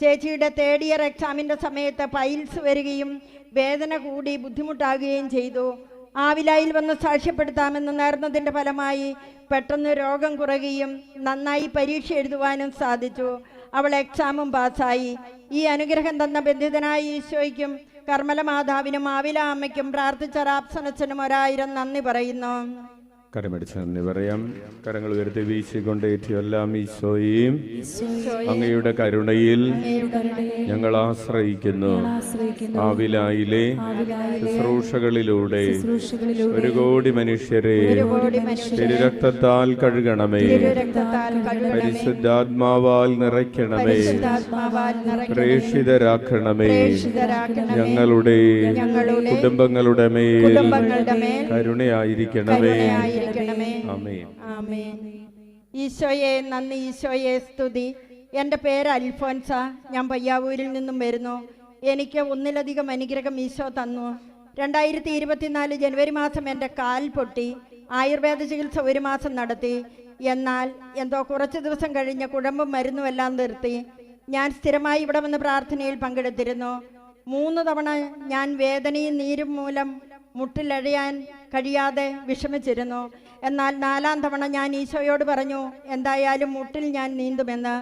ചേച്ചിയുടെ 3rd ഇയർ എക്സാമിൻ്റെ സമയത്ത് പൈൽസ് വരികയും വേദന കൂടി ബുദ്ധിമുട്ടാകുകയും ചെയ്തു. ആവിലായിൽ വന്ന് സാക്ഷ്യപ്പെടുത്താമെന്ന് നേർന്നതിൻ്റെ ഫലമായി പെട്ടെന്ന് രോഗം കുറയുകയും നന്നായി പരീക്ഷ എഴുതുവാനും സാധിച്ചു. അവൾ എക്സാമും പാസ്സായി. ഈ അനുഗ്രഹം തന്ന ബന്ധിതനായ ഈശോയ്ക്കും കർമ്മല മാതാവിനും ആവില അമ്മയ്ക്കും പ്രാർത്ഥിച്ച റാപ്സനച്ചനും 1000 നന്ദി പറയുന്നു. കരമടിച്ച് നന്ദി പറയാം. കരങ്ങൾ ഉയർത്തി വീശിക്കൊണ്ട് ഏറ്റിയെല്ലാം ഈശോയും അങ്ങയുടെ കരുണയിൽ ഞങ്ങൾ ആശ്രയിക്കുന്നു. ആവിലായിലെ ശുശ്രൂഷകളിലൂടെ 1 കോടി മനുഷ്യരെ തിരുരക്തത്താൽ കഴുകണമേ, പരിശുദ്ധാത്മാവാൽ നിറയ്ക്കണമേ, പ്രേക്ഷിതരാക്കണമേ. ഞങ്ങളുടെ കുടുംബങ്ങളുടെ മേൽ കരുണയായിരിക്കണമേ. ഈശോയെ നന്ദി, ഈശോയെ സ്തുതി. എൻ്റെ പേര് അൽഫോൻസ. ഞാൻ പയ്യാവൂരിൽ നിന്നും വരുന്നു. എനിക്ക് ഒന്നിലധികം അനുഗ്രഹം ഈശോ തന്നു. 2024 ജനുവരി മാസം എൻ്റെ കാൽ പൊട്ടി. ആയുർവേദ ചികിത്സ 1 മാസം നടത്തി. എന്നാൽ എന്തോ കുറച്ച് ദിവസം കഴിഞ്ഞ് കുഴമ്പും മരുന്നുമെല്ലാം നിർത്തി. ഞാൻ സ്ഥിരമായി ഇവിടെ വന്ന് പ്രാർത്ഥനയിൽ പങ്കെടുത്തിരുന്നു. 3 തവണ ഞാൻ വേദനയും നീരും മൂലം മുട്ടിലഴയാൻ കഴിയാതെ വിഷമിച്ചിരുന്നു. എന്നാൽ 4ാം തവണ ഞാൻ ഈശോയോട് പറഞ്ഞു, എന്തായാലും മുട്ടിൽ ഞാൻ നീന്തുമെന്ന്.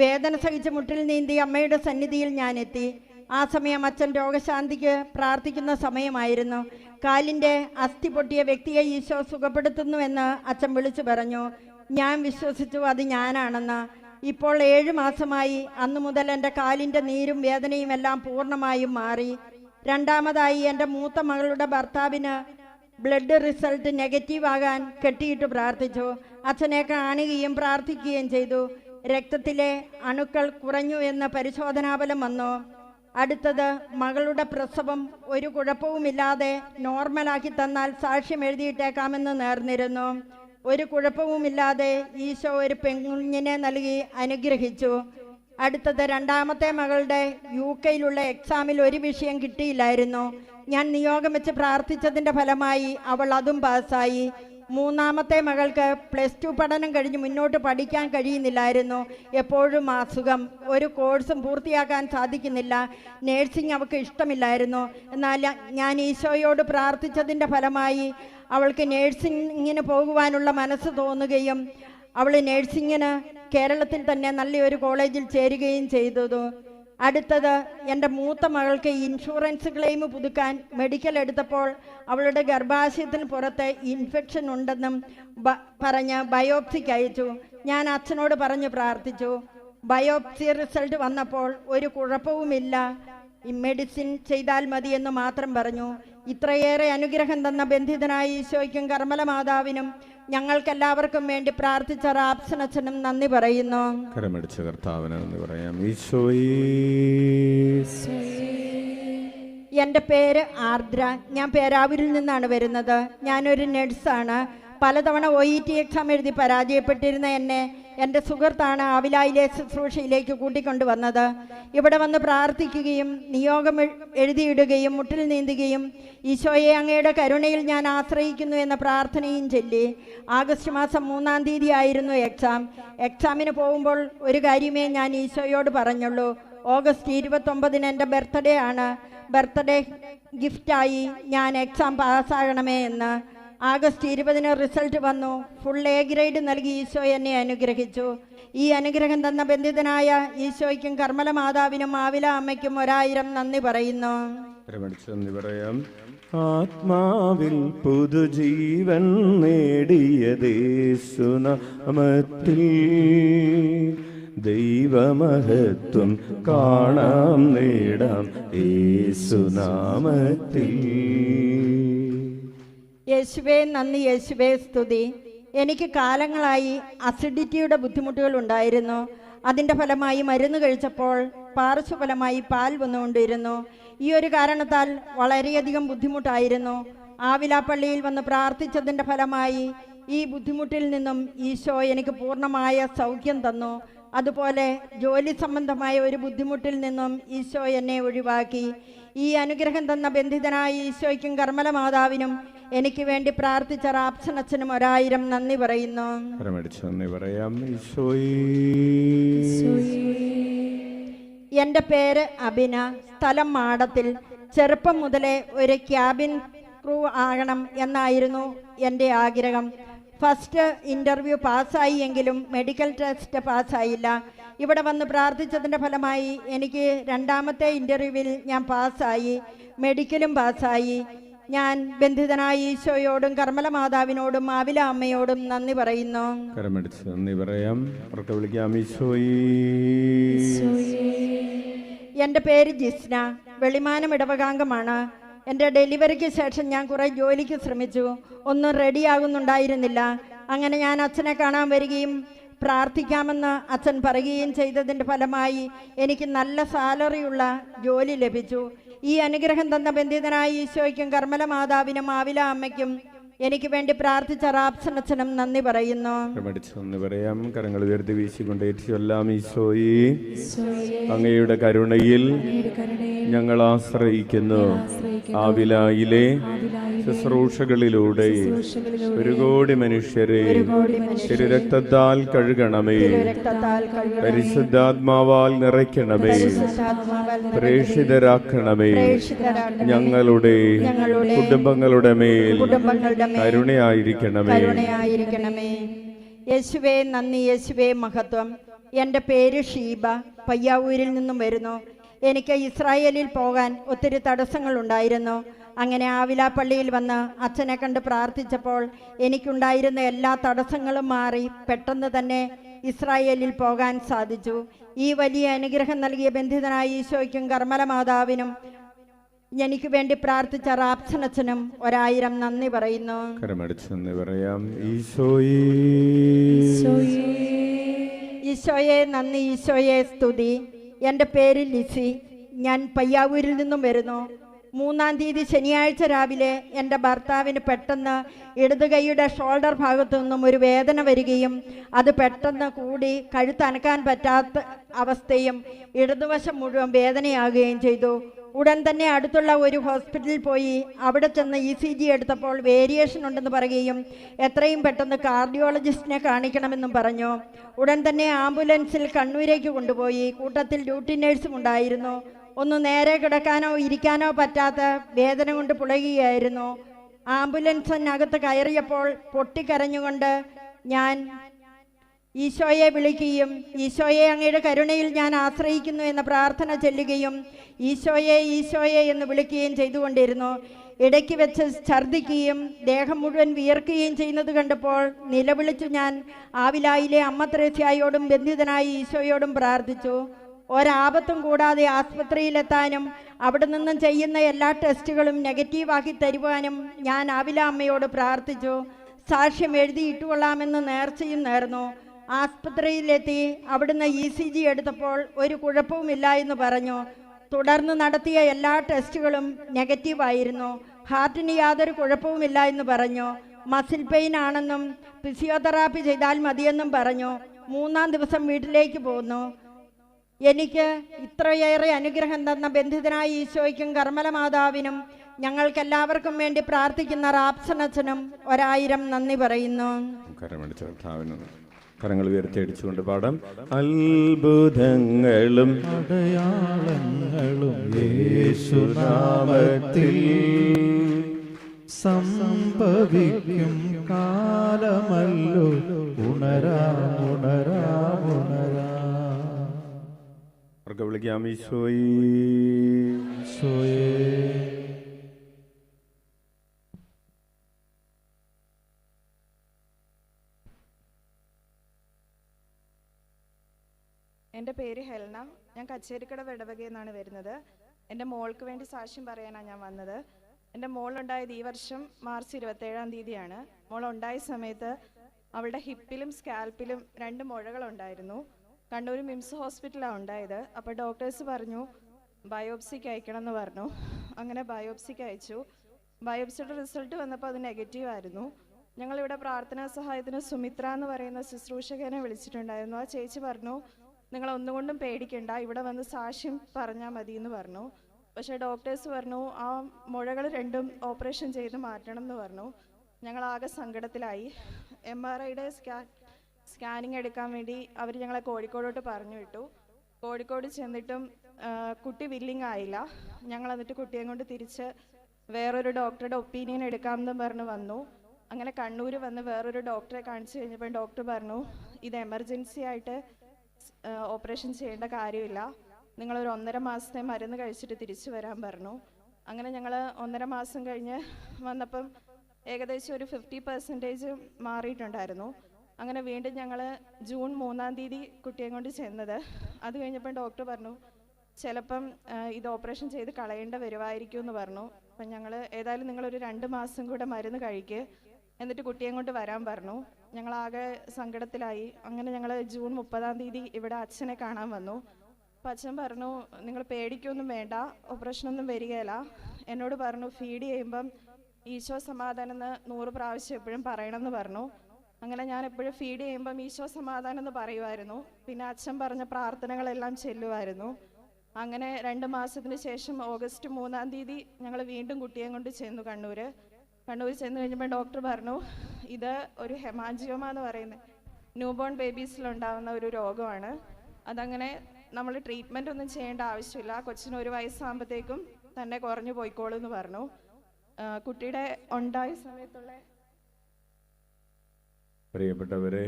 വേദന സഹിച്ച് മുട്ടിൽ നീന്തി അമ്മയുടെ സന്നിധിയിൽ ഞാൻ എത്തി. ആ സമയം അച്ഛൻ രോഗശാന്തിക്ക് പ്രാർത്ഥിക്കുന്ന സമയമായിരുന്നു. കാലിൻ്റെ അസ്ഥി പൊട്ടിയ വ്യക്തിയെ ഈശോ സുഖപ്പെടുത്തുന്നുവെന്ന് അച്ഛൻ വിളിച്ചു പറഞ്ഞു. ഞാൻ വിശ്വസിച്ചു അത് ഞാനാണെന്ന്. ഇപ്പോൾ 7 മാസമായി. അന്നു മുതൽ എൻ്റെ കാലിൻ്റെ നീരും വേദനയും എല്ലാം പൂർണ്ണമായും മാറി. രണ്ടാമതായി എൻ്റെ മൂത്ത മകളുടെ ഭർത്താവിന് ബ്ലഡ് റിസൾട്ട് നെഗറ്റീവ് ആകാൻ കെട്ടിയിട്ട് പ്രാർത്ഥിച്ചു. അച്ഛനെ കാണുകയും പ്രാർത്ഥിക്കുകയും ചെയ്തു. രക്തത്തിലെ അണുക്കൾ കുറഞ്ഞു എന്ന് പരിശോധനാഫലം വന്നു. അടുത്തത് മകളുടെ പ്രസവം ഒരു കുഴപ്പവുമില്ലാതെ നോർമലാക്കി തന്നാൽ സാക്ഷ്യം എഴുതിയിട്ടേക്കാമെന്ന് നേർന്നിരുന്നു. ഒരു കുഴപ്പവുമില്ലാതെ ഈശോ ഒരു പെൺകുഞ്ഞിനെ നൽകി അനുഗ്രഹിച്ചു. അടുത്തത് 2ാമത്തെ മകളുടെ UK-യിലുള്ള എക്സാമിൽ ഒരു വിഷയം കിട്ടിയില്ലായിരുന്നു. ഞാൻ നിയോഗം വെച്ച് പ്രാർത്ഥിച്ചതിൻ്റെ ഫലമായി അവൾ അതും പാസ്സായി. 3ാമത്തെ മകൾക്ക് +2 പഠനം കഴിഞ്ഞ് മുന്നോട്ട് പഠിക്കാൻ കഴിയുന്നില്ലായിരുന്നു. എപ്പോഴും അസുഖം, ഒരു കോഴ്സും പൂർത്തിയാക്കാൻ സാധിക്കുന്നില്ല. നേഴ്സിംഗ് അവൾക്ക് ഇഷ്ടമില്ലായിരുന്നു. എന്നാൽ ഞാൻ ഈശോയോട് പ്രാർത്ഥിച്ചതിൻ്റെ ഫലമായി അവൾക്ക് നേഴ്സിങ്ങിന് പോകുവാനുള്ള മനസ്സ് തോന്നുകയും അവൾ നേഴ്സിങ്ങിന് കേരളത്തിൽ തന്നെ നല്ലൊരു കോളേജിൽ ചേരുകയും ചെയ്തു. അടുത്തത് എൻ്റെ മൂത്ത മകൾക്ക് ഇൻഷുറൻസ് ക്ലെയിം പുതുക്കാൻ മെഡിക്കൽ എടുത്തപ്പോൾ അവളുടെ ഗർഭാശയത്തിന് പുറത്ത് ഇൻഫെക്ഷൻ ഉണ്ടെന്നും പറഞ്ഞ് ബയോപ്സിക്ക് അയച്ചു. ഞാൻ അച്ഛനോട് പറഞ്ഞ് പ്രാർത്ഥിച്ചു. ബയോപ്സി റിസൾട്ട് വന്നപ്പോൾ ഒരു കുഴപ്പവുമില്ല, മെഡിസിൻ ചെയ്താൽ മതിയെന്ന് മാത്രം പറഞ്ഞു. ഇത്രയേറെ അനുഗ്രഹം തന്ന ബന്ധിതനായ ഈശോയ്ക്കും കർമ്മല മാതാവിനും ഞങ്ങൾക്കെല്ലാവർക്കും വേണ്ടി പ്രാർത്ഥിച്ച റാപ്സനച്ചനും നന്ദി പറയുന്നു. കരമടിച്ച കർത്താവിന് നന്ദി പറയാം. ഈശോയേ, എൻ്റെ പേര് ആർദ്ര. ഞാൻ പേരാവൂരിൽ നിന്നാണ് വരുന്നത്. ഞാനൊരു നഴ്സാണ്. പലതവണ OET എക്സാം എഴുതി പരാജയപ്പെട്ടിരുന്ന എന്നെ എൻ്റെ സുഹൃത്താണ് ആവിലായിലെ ശുശ്രൂഷയിലേക്ക് കൂട്ടിക്കൊണ്ടുവന്നത്. ഇവിടെ വന്ന് പ്രാർത്ഥിക്കുകയും നിയോഗം എഴുതിയിടുകയും മുട്ടിൽ നീന്തുകയും ഈശോയെ അങ്ങയുടെ കരുണയിൽ ഞാൻ ആശ്രയിക്കുന്നു എന്ന പ്രാർത്ഥനയും ചൊല്ലി. ആഗസ്റ്റ് മാസം 3-ാം തീയതി ആയിരുന്നു എക്സാം. എക്സാമിന് പോകുമ്പോൾ ഒരു കാര്യമേ ഞാൻ ഈശോയോട് പറഞ്ഞുള്ളൂ. ഓഗസ്റ്റ് 29-ന് എൻ്റെ ബർത്ത്ഡേ ആണ്. ബർത്ത്ഡേ ഗിഫ്റ്റായി ഞാൻ എക്സാം പാസ്സാകണമേ എന്ന്. ആഗസ്റ്റ് 20-ന് റിസൾട്ട് വന്നു. ഫുൾ A ഗ്രേഡ് നൽകി ഈശോ എന്നെ അനുഗ്രഹിച്ചു. ഈ അനുഗ്രഹം തന്ന ബന്ധിതനായ ഈശോയ്ക്കും കർമ്മല മാതാവിനും ആവില അമ്മയ്ക്കും 1000 നന്ദി പറയുന്നു. നന്ദി പറയാം. ആത്മാവിൽ പുതുജീവൻ നേടിയതേശുനാമത്തിൽ ദൈവമഹത്വം കാണാം നേടാം യേശുനാമത്തിൽ. യേശുവേ നന്ദി, യേശുവേ സ്തുതി. എനിക്ക് കാലങ്ങളായി അസിഡിറ്റിയുടെ ബുദ്ധിമുട്ടുകൾ ഉണ്ടായിരുന്നു. അതിൻ്റെ ഫലമായി മരുന്ന് കഴിച്ചപ്പോൾ പാർശ്വഫലമായി പാൽ വന്നുകൊണ്ടിരുന്നു. ഈ ഒരു കാരണത്താൽ വളരെയധികം ബുദ്ധിമുട്ടായിരുന്നു. ആവിലാപ്പള്ളിയിൽ വന്ന് പ്രാർത്ഥിച്ചതിൻ്റെ ഫലമായി ഈ ബുദ്ധിമുട്ടിൽ നിന്നും ഈശോ എനിക്ക് പൂർണ്ണമായ സൗഖ്യം തന്നു. അതുപോലെ ജോലി സംബന്ധമായ ഒരു ബുദ്ധിമുട്ടിൽ നിന്നും ഈശോ എന്നെ ഒഴിവാക്കി. ഈ അനുഗ്രഹം തന്ന ബന്ധിതനായ ഈശോയ്ക്കും കർമ്മല മാതാവിനും എനിക്ക് വേണ്ടി പ്രാർത്ഥിച്ച റാപ്സനച്ചനും 1000 നന്ദി പറയുന്നു. എൻ്റെ പേര് അബിന. സ്ഥലം മാടത്തിൽ. ചെറുപ്പം മുതലേ ഒരു ക്യാബിൻ ക്രൂ ആകണം എന്നായിരുന്നു എൻ്റെ ആഗ്രഹം. ഫസ്റ്റ് ഇൻ്റർവ്യൂ പാസ്സായി എങ്കിലും മെഡിക്കൽ ടെസ്റ്റ് പാസ്സായില്ല. ഇവിടെ വന്ന് പ്രാർത്ഥിച്ചതിൻ്റെ ഫലമായി എനിക്ക് രണ്ടാമത്തെ ഇൻ്റർവ്യൂവിൽ ഞാൻ പാസ്സായി, മെഡിക്കലും പാസ്സായി. ഞാൻ ബന്ധിതനായ ഈശോയോടും കർമ്മല മാതാവിനോടും ആവില അമ്മയോടും നന്ദി പറയുന്നു. കരമടിച്ച് നന്ദി പറയാം. ഉറക്കെ വിളിക്കാം. ഈശോയേ. എൻ്റെ പേര് ജിസ്ന, വെളിമാനം ഇടവകാംഗമാണ്. എൻ്റെ ഡെലിവറിക്ക് ശേഷം ഞാൻ കുറേ ജോലിക്ക് ശ്രമിച്ചു, ഒന്നും റെഡിയാകുന്നുണ്ടായിരുന്നില്ല. അങ്ങനെ ഞാൻ അച്ഛനെ കാണാൻ വരികയും പ്രാർത്ഥിക്കാമെന്ന് അച്ഛൻ പറയുകയും ചെയ്തതിൻ്റെ ഫലമായി എനിക്ക് നല്ല സാലറിയുള്ള ജോലി ലഭിച്ചു. ഈ അനുഗ്രഹം തന്ന ബന്ധിതനായ ഈശോയ്ക്കും കർമ്മല മാതാവിനും ആവില അമ്മയ്ക്കും എനിക്ക് വേണ്ടി പ്രാർത്ഥിച്ച റാപ്സനച്ഛനും നന്ദി പറയുന്നു. നന്ദി പറയാം. കരങ്ങൾ ഉയർത്തി വീശിക്കൊണ്ട് ചൊല്ലാം. ഈശോയേ, അങ്ങയുടെ കരുണയിൽ ഞങ്ങൾ ആശ്രയിക്കുന്നു. ആവിലായിലെ ശുശ്രൂഷകളിലൂടെ ഒരു കോടി മനുഷ്യരെ തിരുരക്തത്താൽ കഴുകണമേ, പരിശുദ്ധാത്മാവാൽ നിറയ്ക്കണമേ, പ്രേക്ഷിതരാക്കണമേ. ഞങ്ങളുടെ കുടുംബങ്ങളുടെ മേൽ കരുണയായിരിക്കണമേ. യേശുവേ നന്ദി, യേശുവേ മഹത്വം. എൻ്റെ പേര് ഷീബ, പയ്യാവൂരിൽ നിന്നും വരുന്നു. എനിക്ക് ഇസ്രായേലിൽ പോകാൻ ഒത്തിരി തടസ്സങ്ങളുണ്ടായിരുന്നു. അങ്ങനെ ആവില പള്ളിയിൽ വന്ന് അച്ഛനെ കണ്ട് പ്രാർത്ഥിച്ചപ്പോൾ എനിക്കുണ്ടായിരുന്ന എല്ലാ തടസ്സങ്ങളും മാറി പെട്ടെന്ന് തന്നെ ഇസ്രായേലിൽ പോകാൻ സാധിച്ചു. ഈ വലിയ അനുഗ്രഹം നൽകിയ ബന്ധിതനായ ഈശോയ്ക്കും കർമ്മല മാതാവിനും എനിക്ക് വേണ്ടി പ്രാർത്ഥിച്ച റാപ്സനച്ഛനും 1000 നന്ദി പറയുന്നു. നന്ദി പറയാം. ഈശോയേ, ഈശോയെ നന്ദി, ഈശോയെ സ്തുതി. എൻ്റെ പേര് ലിസി, ഞാൻ പയ്യാവൂരിൽ നിന്നും വരുന്നു. 3-ാം തീയതി ശനിയാഴ്ച രാവിലെ എൻ്റെ ഭർത്താവിന് പെട്ടെന്ന് ഇടതുകൈയുടെ ഷോൾഡർ ഭാഗത്തു നിന്നും ഒരു വേദന വരികയും അത് പെട്ടെന്ന് കൂടി കഴുത്തനക്കാൻ പറ്റാത്ത അവസ്ഥയും ഇടതുവശം മുഴുവൻ വേദനയാകുകയും ചെയ്തു. ഉടൻ തന്നെ അടുത്തുള്ള ഒരു ഹോസ്പിറ്റലിൽ പോയി അവിടെ ചെന്ന് ECG എടുത്തപ്പോൾ വേരിയേഷൻ ഉണ്ടെന്ന് പറയുകയും എത്രയും പെട്ടെന്ന് കാർഡിയോളജിസ്റ്റിനെ കാണിക്കണമെന്നും പറഞ്ഞു. ഉടൻ തന്നെ ആംബുലൻസിൽ കണ്ണൂരേക്ക് കൊണ്ടുപോയി. കൂട്ടത്തിൽ ഡ്യൂട്ടി നേഴ്സും ഉണ്ടായിരുന്നു. ഒന്ന് നേരെ കിടക്കാനോ ഇരിക്കാനോ പറ്റാത്ത വേദന കൊണ്ട് പുളയുകയായിരുന്നു. ആംബുലൻസിനകത്ത് കയറിയപ്പോൾ പൊട്ടിക്കരഞ്ഞുകൊണ്ട് ഞാൻ ഈശോയെ വിളിക്കുകയും ഈശോയെ അങ്ങയുടെ കരുണയിൽ ഞാൻ ആശ്രയിക്കുന്നു എന്ന പ്രാർത്ഥന ചൊല്ലുകയും ഈശോയെ ഈശോയെ എന്ന് വിളിക്കുകയും ചെയ്തുകൊണ്ടിരുന്നു. ഇടയ്ക്ക് വെച്ച് ഛർദ്ദിക്കുകയും ദേഹം മുഴുവൻ വിയർക്കുകയും ചെയ്യുന്നത് കണ്ടപ്പോൾ നിലവിളിച്ചു ഞാൻ ആവിലായിലെ അമ്മ ത്രേസ്യായോടും ബന്ധിതനായ ഈശോയോടും പ്രാർത്ഥിച്ചു. ഒരാപത്തും കൂടാതെ ആസ്പത്രിയിലെത്താനും അവിടെ നിന്നും ചെയ്യുന്ന എല്ലാ ടെസ്റ്റുകളും നെഗറ്റീവാക്കി തരുവാനും ഞാൻ ആവില അമ്മയോട് പ്രാർത്ഥിച്ചു. സാക്ഷ്യം എഴുതിയിട്ടുകൊള്ളാമെന്ന് നേർച്ചയും നേർന്നു. ആസ്പത്രിയിലെത്തി അവിടുന്ന് ECG എടുത്തപ്പോൾ ഒരു കുഴപ്പവുമില്ല എന്ന് പറഞ്ഞു. തുടർന്ന് നടത്തിയ എല്ലാ ടെസ്റ്റുകളും നെഗറ്റീവായിരുന്നു. ഹാർട്ടിന് യാതൊരു കുഴപ്പവുമില്ല എന്ന് പറഞ്ഞു. മസിൽ പെയിൻ ആണെന്നും ഫിസിയോതെറാപ്പി ചെയ്താൽ മതിയെന്നും പറഞ്ഞു. 3-ാം ദിവസം വീട്ടിലേക്ക് പോന്നു. എനിക്ക് ഇത്രയേറെ അനുഗ്രഹം തന്ന ബന്ധിതനായ ഈശോയ്ക്കും കർമ്മല മാതാവിനും ഞങ്ങൾക്കെല്ലാവർക്കും വേണ്ടി പ്രാർത്ഥിക്കുന്ന റാപ്സനച്ഛനും 1000 നന്ദി പറയുന്നു. കരങ്ങൾ ഉയർത്തിയടിച്ചുകൊണ്ട് പാടാം. അത്ഭുതങ്ങളും അടയാളങ്ങളും യേശുനാമത്തിൽ സംഭവിക്കും കാലമല്ലോ. ഉണരാം ഉണരാം ഉണരാം. വിളിക്കാം. ഈശോയേ, ഈശോയേ. എൻ്റെ പേര് ഹെൽന, ഞാൻ കച്ചേരിക്കട ഇടവകയിൽ നിന്നാണ് വരുന്നത്. എൻ്റെ മോൾക്ക് വേണ്ടി സാക്ഷ്യം പറയാനാണ് ഞാൻ വന്നത്. എൻ്റെ മോളുണ്ടായത് ഈ വർഷം മാർച്ച് 27-ാം തീയതിയാണ്. മോളുണ്ടായ സമയത്ത് അവളുടെ ഹിപ്പിലും സ്കാൽപ്പിലും 2 മുഴകളുണ്ടായിരുന്നു. കണ്ണൂർ മിംസ് ഹോസ്പിറ്റലാണ് ഉണ്ടായത്. അപ്പോൾ ഡോക്ടേഴ്സ് പറഞ്ഞു ബയോപ്സിക്ക് അയക്കണം എന്ന് പറഞ്ഞു. അങ്ങനെ ബയോപ്സിക്ക് അയച്ചു. ബയോപ്സിയുടെ റിസൾട്ട് വന്നപ്പോൾ അത് നെഗറ്റീവായിരുന്നു. ഞങ്ങളിവിടെ പ്രാർത്ഥനാ സഹായത്തിന് സുമിത്ര എന്ന് പറയുന്ന ശുശ്രൂഷകനെ വിളിച്ചിട്ടുണ്ടായിരുന്നു. ആ ചേച്ചി പറഞ്ഞു നിങ്ങൾ ഒന്നുകൊണ്ടും പേടിക്കണ്ട, ഇവിടെ വന്ന് സാക്ഷ്യം പറഞ്ഞാൽ മതി എന്ന് പറഞ്ഞു. പക്ഷേ ഡോക്ടേഴ്സ് പറഞ്ഞു ആ മുഴകൾ 2ഉം ഓപ്പറേഷൻ ചെയ്ത് മാറ്റണം എന്ന് പറഞ്ഞു. ഞങ്ങളാകെ സങ്കടത്തിലായി. MRIയുടെ സ്കാനിങ് എടുക്കാൻ വേണ്ടി അവർ ഞങ്ങളെ കോഴിക്കോടോട്ട് പറഞ്ഞു വിട്ടു. കോഴിക്കോട് ചെന്നിട്ടും കുട്ടി വില്ലിങ് ആയില്ല. ഞങ്ങൾ എന്നിട്ട് കുട്ടിയെ കൊണ്ട് തിരിച്ച് വേറൊരു ഡോക്ടറുടെ ഒപ്പീനിയൻ എടുക്കാമെന്ന് പറഞ്ഞ് വന്നു. അങ്ങനെ കണ്ണൂർ വന്ന് വേറൊരു ഡോക്ടറെ കാണിച്ചു കഴിഞ്ഞപ്പോൾ ഡോക്ടർ പറഞ്ഞു, ഇത് എമർജൻസി ആയിട്ട് ഓപ്പറേഷൻ ചെയ്യേണ്ട കാര്യമില്ല, നിങ്ങളൊരു 1.5 മാസത്തെ മരുന്ന് കഴിച്ചിട്ട് തിരിച്ചു വരാൻ പറഞ്ഞു. അങ്ങനെ ഞങ്ങൾ 1.5 മാസം കഴിഞ്ഞ് വന്നപ്പം ഏകദേശം ഒരു 50% മാറിയിട്ടുണ്ടായിരുന്നു. അങ്ങനെ വീണ്ടും ഞങ്ങൾ ജൂൺ 3-ാം തീയതി കുട്ടിയെ കൊണ്ട് ചെന്നത്. അത് കഴിഞ്ഞപ്പം ഡോക്ടർ പറഞ്ഞു, ചിലപ്പം ഇത് ഓപ്പറേഷൻ ചെയ്ത് കളയേണ്ട വരുമായിരിക്കും എന്ന് പറഞ്ഞു. അപ്പം ഞങ്ങൾ ഏതായാലും നിങ്ങളൊരു 2 മാസം കൂടെ മരുന്ന് കഴിക്കുക, എന്നിട്ട് കുട്ടിയെ കൊണ്ട് വരാൻ പറഞ്ഞു. ഞങ്ങളാകെ സങ്കടത്തിലായി. അങ്ങനെ ഞങ്ങൾ ജൂൺ 30-ാം തീയതി ഇവിടെ അച്ഛനെ കാണാൻ വന്നു. അപ്പം അച്ഛൻ പറഞ്ഞു, നിങ്ങൾ പേടിക്കൊന്നും വേണ്ട, ഓപ്പറേഷനൊന്നും വരികയില്ല. എന്നോട് പറഞ്ഞു, ഫീഡ് ചെയ്യുമ്പം ഈശോ സമാധാനം എന്ന് 100 പ്രാവശ്യം എപ്പോഴും പറയണമെന്ന് പറഞ്ഞു. അങ്ങനെ ഞാൻ എപ്പോഴും ഫീഡ് ചെയ്യുമ്പം ഈശോ സമാധാനം എന്ന് പറയുമായിരുന്നു. പിന്നെ അച്ഛൻ പറഞ്ഞ പ്രാർത്ഥനകളെല്ലാം ചെല്ലുമായിരുന്നു. അങ്ങനെ 2 മാസത്തിന് ശേഷം ഓഗസ്റ്റ് 3-ാം തീയതി ഞങ്ങൾ വീണ്ടും കുട്ടിയെ കൊണ്ട് ചെന്നു കണ്ണൂർ ചെന്ന് കഴിഞ്ഞപ്പോൾ ഡോക്ടർ പറഞ്ഞു, ഇത് ഒരു ഹെമാൻജിയോമ എന്ന് പറയുന്നത് ന്യൂബോൺ ബേബീസിലുണ്ടാകുന്ന ഒരു രോഗമാണ്. അതങ്ങനെ നമ്മൾ ട്രീറ്റ്മെൻ്റ് ഒന്നും ചെയ്യേണ്ട ആവശ്യമില്ല, കൊച്ചിന് 1 വയസ്സാകുമ്പോഴത്തേക്കും തന്നെ കുറഞ്ഞു പോയിക്കോളൂ എന്ന് പറഞ്ഞു. കുട്ടിയുടെ ഉണ്ടായ സമയത്തുള്ള പ്രിയപ്പെട്ടവരെ,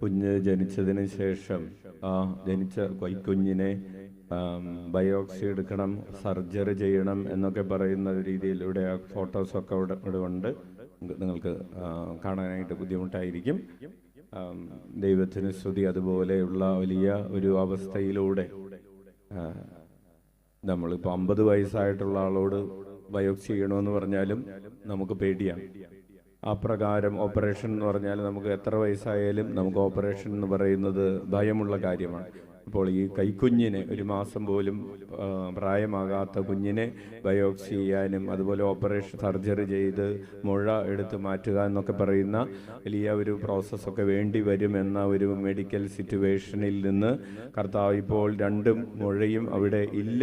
കുഞ്ഞ് ജനിച്ചതിന് ശേഷം ജനിച്ച കൈക്കുഞ്ഞിനെ ബയോപ്സി എടുക്കണം, സർജറി ചെയ്യണം എന്നൊക്കെ പറയുന്ന രീതിയിൽ ഇവിടെ ആ ഫോട്ടോസൊക്കെ ഇവിടെ ഉണ്ട്. നിങ്ങൾക്ക് കാണാനായിട്ട് ബുദ്ധിമുട്ടായിരിക്കും. ദൈവത്തിന് സ്തുതി. അതുപോലെയുള്ള വലിയ ഒരു അവസ്ഥയിലൂടെ നമ്മളിപ്പോൾ 50 വയസ്സായിട്ടുള്ള ആളോട് ബയോപ്സി ചെയ്യണമെന്ന് പറഞ്ഞാലും നമുക്ക് പേടിയാണ്. ആ പ്രകാരം ഓപ്പറേഷൻ എന്ന് പറഞ്ഞാൽ നമുക്ക് എത്ര വയസ്സായാലും നമുക്ക് ഓപ്പറേഷൻ എന്ന് പറയുന്നത് ഭയമുള്ള കാര്യമാണ്. അപ്പോൾ ഈ കൈക്കുഞ്ഞിനെ 1 മാസം പോലും പ്രായമാകാത്ത കുഞ്ഞിനെ ബയോപ്സി ചെയ്യാനും അതുപോലെ ഓപ്പറേഷൻ സർജറി ചെയ്ത് മുഴ എടുത്ത് മാറ്റുക എന്നൊക്കെ പറയുന്ന വലിയ ഒരു പ്രോസസ്സൊക്കെ വേണ്ടി വരുമെന്ന ഒരു മെഡിക്കൽ സിറ്റുവേഷനിൽ നിന്ന് കർത്താവ് ഇപ്പോൾ 2 മുഴയും അവിടെ ഇല്ല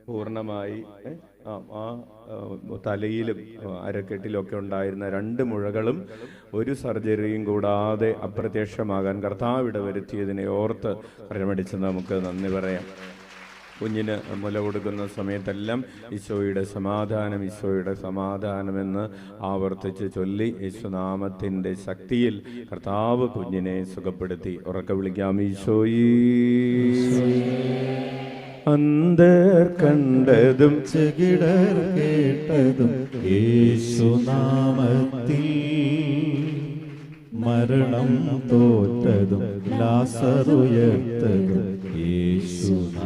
പൂർണ്ണമായി ആ തലയിലും അരക്കെട്ടിലൊക്കെ ഉണ്ടായിരുന്ന 2 മുഴകളും ഒരു സർജറിയും കൂടാതെ അപ്രത്യക്ഷമാകാൻ കർത്താവ് ഇടവരുത്തിയതിനെ ഓർത്ത് കരമടിച്ച് നമുക്ക് നന്ദി പറയാം. കുഞ്ഞിന് മുല കൊടുക്കുന്ന സമയത്തെല്ലാം ഈശോയുടെ സമാധാനം, ഈശോയുടെ സമാധാനമെന്ന് ആവർത്തിച്ച് ചൊല്ലി യേശുനാമത്തിൻ്റെ ശക്തിയിൽ കർത്താവ് കുഞ്ഞിനെ സുഖപ്പെടുത്തി. ഉറക്കെ വിളിക്കാം, ഈശോയേ. അന്തർ കണ്ടതും ചെകിടർ കേട്ടതും യേശുനാമത്തിൽ, മരണം തോറ്റതും ലാസറുയർത്തതും യേശുനാമത്തിൽ.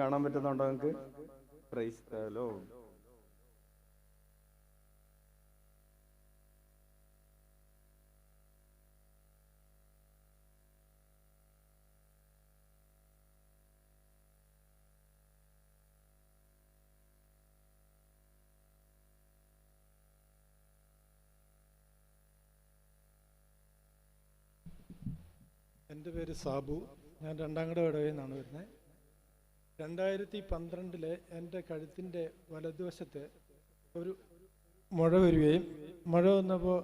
കാണാൻ പറ്റുന്നുണ്ടോ നിങ്ങൾക്ക്? Praise the Lord. എൻ്റെ പേര് സാബു. ഞാൻ രണ്ടാംകട ഇടവയിൽ നിന്നാണ് വരുന്നത്. 2012 എൻ്റെ കഴുത്തിൻ്റെ വലതുവശത്ത് ഒരു മുഴ വരികയും, മുഴ വന്നപ്പോൾ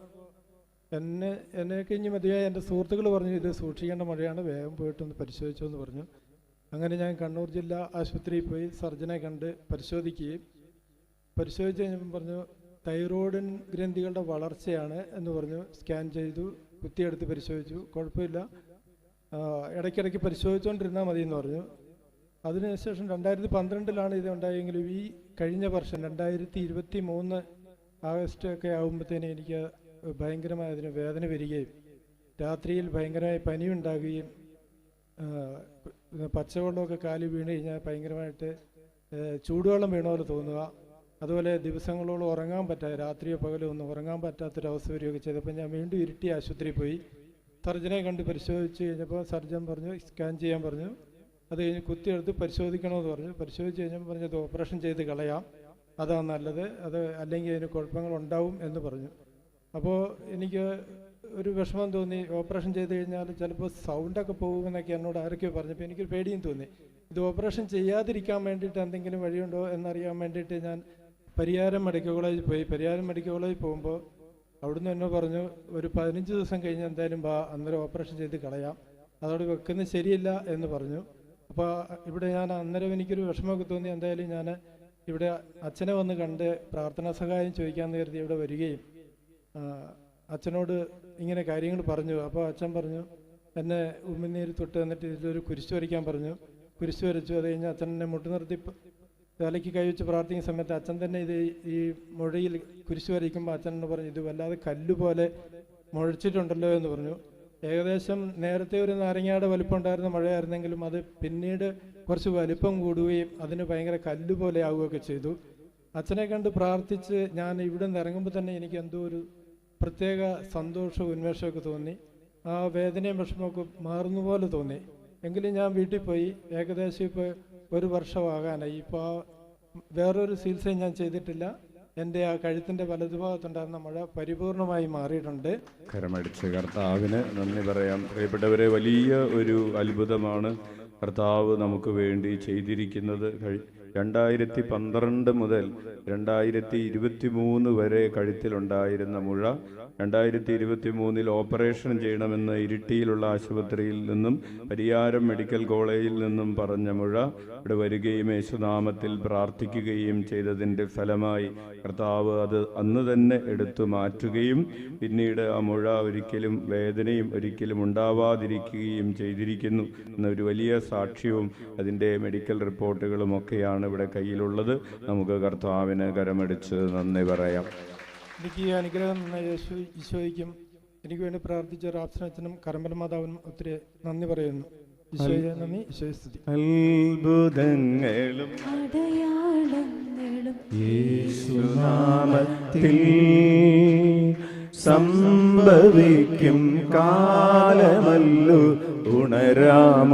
എന്നെ കഴിഞ്ഞ് മതിയായി എൻ്റെ സുഹൃത്തുക്കൾ പറഞ്ഞു, ഇത് സൂക്ഷിക്കേണ്ട മുഴയാണ്, വേഗം പോയിട്ടൊന്ന് പരിശോധിച്ചു എന്ന് പറഞ്ഞു. അങ്ങനെ ഞാൻ കണ്ണൂർ ജില്ലാ ആശുപത്രിയിൽ പോയി സർജനെ കണ്ട് പരിശോധിച്ച് കഴിഞ്ഞപ്പോൾ പറഞ്ഞു, തൈറോയിഡ് ഗ്രന്ഥികളുടെ വളർച്ചയാണ് എന്ന് പറഞ്ഞു. സ്കാൻ ചെയ്തു, കുത്തിയെടുത്ത് പരിശോധിച്ചു, കുഴപ്പമില്ല, ഇടയ്ക്കിടയ്ക്ക് പരിശോധിച്ചുകൊണ്ടിരുന്നാൽ മതി എന്ന് പറഞ്ഞു. അതിനുശേഷം 2012 ഇത് ഉണ്ടായെങ്കിലും ഈ കഴിഞ്ഞ വർഷം 2023 ആഗസ്റ്റ് ഒക്കെ ആകുമ്പോഴത്തേനും എനിക്ക് ഭയങ്കരമായ അതിന് വേദന വരികയും രാത്രിയിൽ ഭയങ്കരമായി പനി ഉണ്ടാകുകയും പച്ചവെള്ളമൊക്കെ കാലിൽ വീണ് കഴിഞ്ഞാൽ ഭയങ്കരമായിട്ട് ചൂടുവെള്ളം വീണ പോലെ തോന്നുക, അതുപോലെ ദിവസങ്ങളോളം ഉറങ്ങാൻ പറ്റാതെ, രാത്രിയോ പകലോ ഒന്നും ഉറങ്ങാൻ പറ്റാത്തൊരവസ്ഥ വരികയൊക്കെ ചെയ്തപ്പോൾ ഞാൻ വീണ്ടും ഇരുട്ടി ആശുപത്രിയിൽ പോയി സർജനെ കണ്ട് പരിശോധിച്ച് കഴിഞ്ഞപ്പോൾ സർജൻ പറഞ്ഞു സ്കാൻ ചെയ്യാൻ പറഞ്ഞു. അത് കഴിഞ്ഞ് കുത്തിയെടുത്ത് പരിശോധിക്കണമെന്ന് പറഞ്ഞു. പരിശോധിച്ച് കഴിഞ്ഞപ്പോൾ പറഞ്ഞു അത് ഓപ്പറേഷൻ ചെയ്ത് കളയാം, അതാണ് നല്ലത്, അത് അല്ലെങ്കിൽ അതിന് കുഴപ്പങ്ങളുണ്ടാവും എന്ന് പറഞ്ഞു. അപ്പോൾ എനിക്ക് ഒരു വിഷമം തോന്നി, ഓപ്പറേഷൻ ചെയ്ത് കഴിഞ്ഞാൽ ചിലപ്പോൾ സൗണ്ടൊക്കെ പോകുമെന്നൊക്കെ എന്നോട് ആരൊക്കെയോ പറഞ്ഞപ്പോൾ എനിക്കൊരു പേടിയും തോന്നി. ഇത് ഓപ്പറേഷൻ ചെയ്യാതിരിക്കാൻ വേണ്ടിയിട്ട് എന്തെങ്കിലും വഴിയുണ്ടോ എന്നറിയാൻ വേണ്ടിയിട്ട് ഞാൻ പരിയാരം മെഡിക്കൽ കോളേജിൽ പോയി. പരിയാരം മെഡിക്കൽ കോളേജിൽ പോകുമ്പോൾ അവിടുന്ന് എന്നെ പറഞ്ഞു, ഒരു 15 ദിവസം കഴിഞ്ഞ് എന്തായാലും അന്നേരം ഓപ്പറേഷൻ ചെയ്ത് കളയാം, അതോടെ വെക്കുന്നത് ശരിയില്ല എന്ന് പറഞ്ഞു. അപ്പോൾ ഇവിടെ ഞാൻ അന്നേരം എനിക്കൊരു വിഷമമൊക്കെ തോന്നി. എന്തായാലും ഞാൻ ഇവിടെ അച്ഛനെ വന്ന് കണ്ട് പ്രാർത്ഥനാ സഹായം ചോദിക്കാമെന്ന് കരുതി ഇവിടെ വരികയും അച്ഛനോട് ഇങ്ങനെ കാര്യങ്ങൾ പറഞ്ഞു. അപ്പോൾ അച്ഛൻ പറഞ്ഞു, എന്നെ ഉമിനീര് തൊട്ട് എന്നിട്ട് ഇതിലൊരു കുരിശ് വരയ്ക്കാൻ പറഞ്ഞു. കുരിശ് വരച്ചു. അത് കഴിഞ്ഞ് അച്ഛൻ എന്നെ മുട്ടുനിർത്തി തലയ്ക്ക് കൈവച്ച് പ്രാർത്ഥിക്കുന്ന സമയത്ത് അച്ഛൻ തന്നെ ഇത് ഈ മുഴയിൽ കുരിശ് വരയ്ക്കുമ്പോൾ അച്ഛൻ എന്ന് പറഞ്ഞു, ഇത് വല്ലാതെ കല്ലുപോലെ മുഴച്ചിട്ടുണ്ടല്ലോ എന്ന് പറഞ്ഞു. ഏകദേശം നേരത്തെ ഒരു നാരങ്ങയുടെ വലിപ്പം ഉണ്ടായിരുന്ന മഴയായിരുന്നെങ്കിലും അത് പിന്നീട് കുറച്ച് വലിപ്പം കൂടുകയും അതിന് ഭയങ്കര കല്ലുപോലെ ആവുകയൊക്കെ ചെയ്തു. അച്ഛനെ കണ്ട് പ്രാർത്ഥിച്ച് ഞാൻ ഇവിടെ നിന്ന് ഇറങ്ങുമ്പോൾ തന്നെ എനിക്ക് എന്തോ ഒരു പ്രത്യേക സന്തോഷവും ഉന്മേഷമൊക്കെ തോന്നി. ആ വേദനയും വിഷമമൊക്കെ മാറുന്ന പോലെ തോന്നി. എങ്കിലും ഞാൻ വീട്ടിൽ പോയി. ഏകദേശം ഇപ്പോൾ 1 വർഷമാകാനായി. ഇപ്പോൾ വേറൊരു ചികിത്സയും ഞാൻ ചെയ്തിട്ടില്ല. എൻ്റെ ആ കഴുത്തിൻ്റെ വലതുഭാഗത്തുണ്ടായിരുന്ന മഴ പരിപൂർണമായി മാറിയിട്ടുണ്ട്. കരമടിച്ച് കർത്താവിന് നന്ദി പറയാം. പ്രിയപ്പെട്ടവരെ, വലിയ ഒരു അത്ഭുതമാണ് കർത്താവ് നമുക്ക് വേണ്ടി ചെയ്തിരിക്കുന്നത്. 2012 മുതൽ 2023 വരെ കഴുത്തിലുണ്ടായിരുന്ന മുഴ 2023 ഓപ്പറേഷൻ ചെയ്യണമെന്ന് ഇരിട്ടിയിലുള്ള ആശുപത്രിയിൽ നിന്നും പരിയാരം മെഡിക്കൽ കോളേജിൽ നിന്നും പറഞ്ഞ മുഴ ഇവിടെ വരികയും യേശുനാമത്തിൽ പ്രാർത്ഥിക്കുകയും ചെയ്തതിൻ്റെ ഫലമായി കർത്താവ് അത് അന്ന് തന്നെ എടുത്തു മാറ്റുകയും പിന്നീട് ആ മുഴ ഒരിക്കലും വേദനയും ഒരിക്കലും ഉണ്ടാവാതിരിക്കുകയും ചെയ്തിരിക്കുന്നു എന്നൊരു വലിയ സാക്ഷ്യവും അതിൻ്റെ മെഡിക്കൽ റിപ്പോർട്ടുകളും ഒക്കെയാണ് ഇവിടെ കയ്യിലുള്ളത്. നമുക്ക് കർത്താവിന് കരമടിച്ച് നന്ദി പറയാം. എനിക്ക് ഈ അനുഗ്രഹം ഈശോയ്ക്കും എനിക്ക് വേണ്ടി പ്രാർത്ഥിച്ച റാപ്സനച്ചനും കരമ്പല മാതാവിനും ഒത്തിരി നന്ദി പറയുന്നു. ഈശോയെ നന്ദി, ഈശോയെ സ്തുതി. അത്ഭുതങ്ങളും അടയാളങ്ങളും യേശുനാമത്തിൽ സംഭവിക്കും കാലമല്ലോ. ഉണരാം.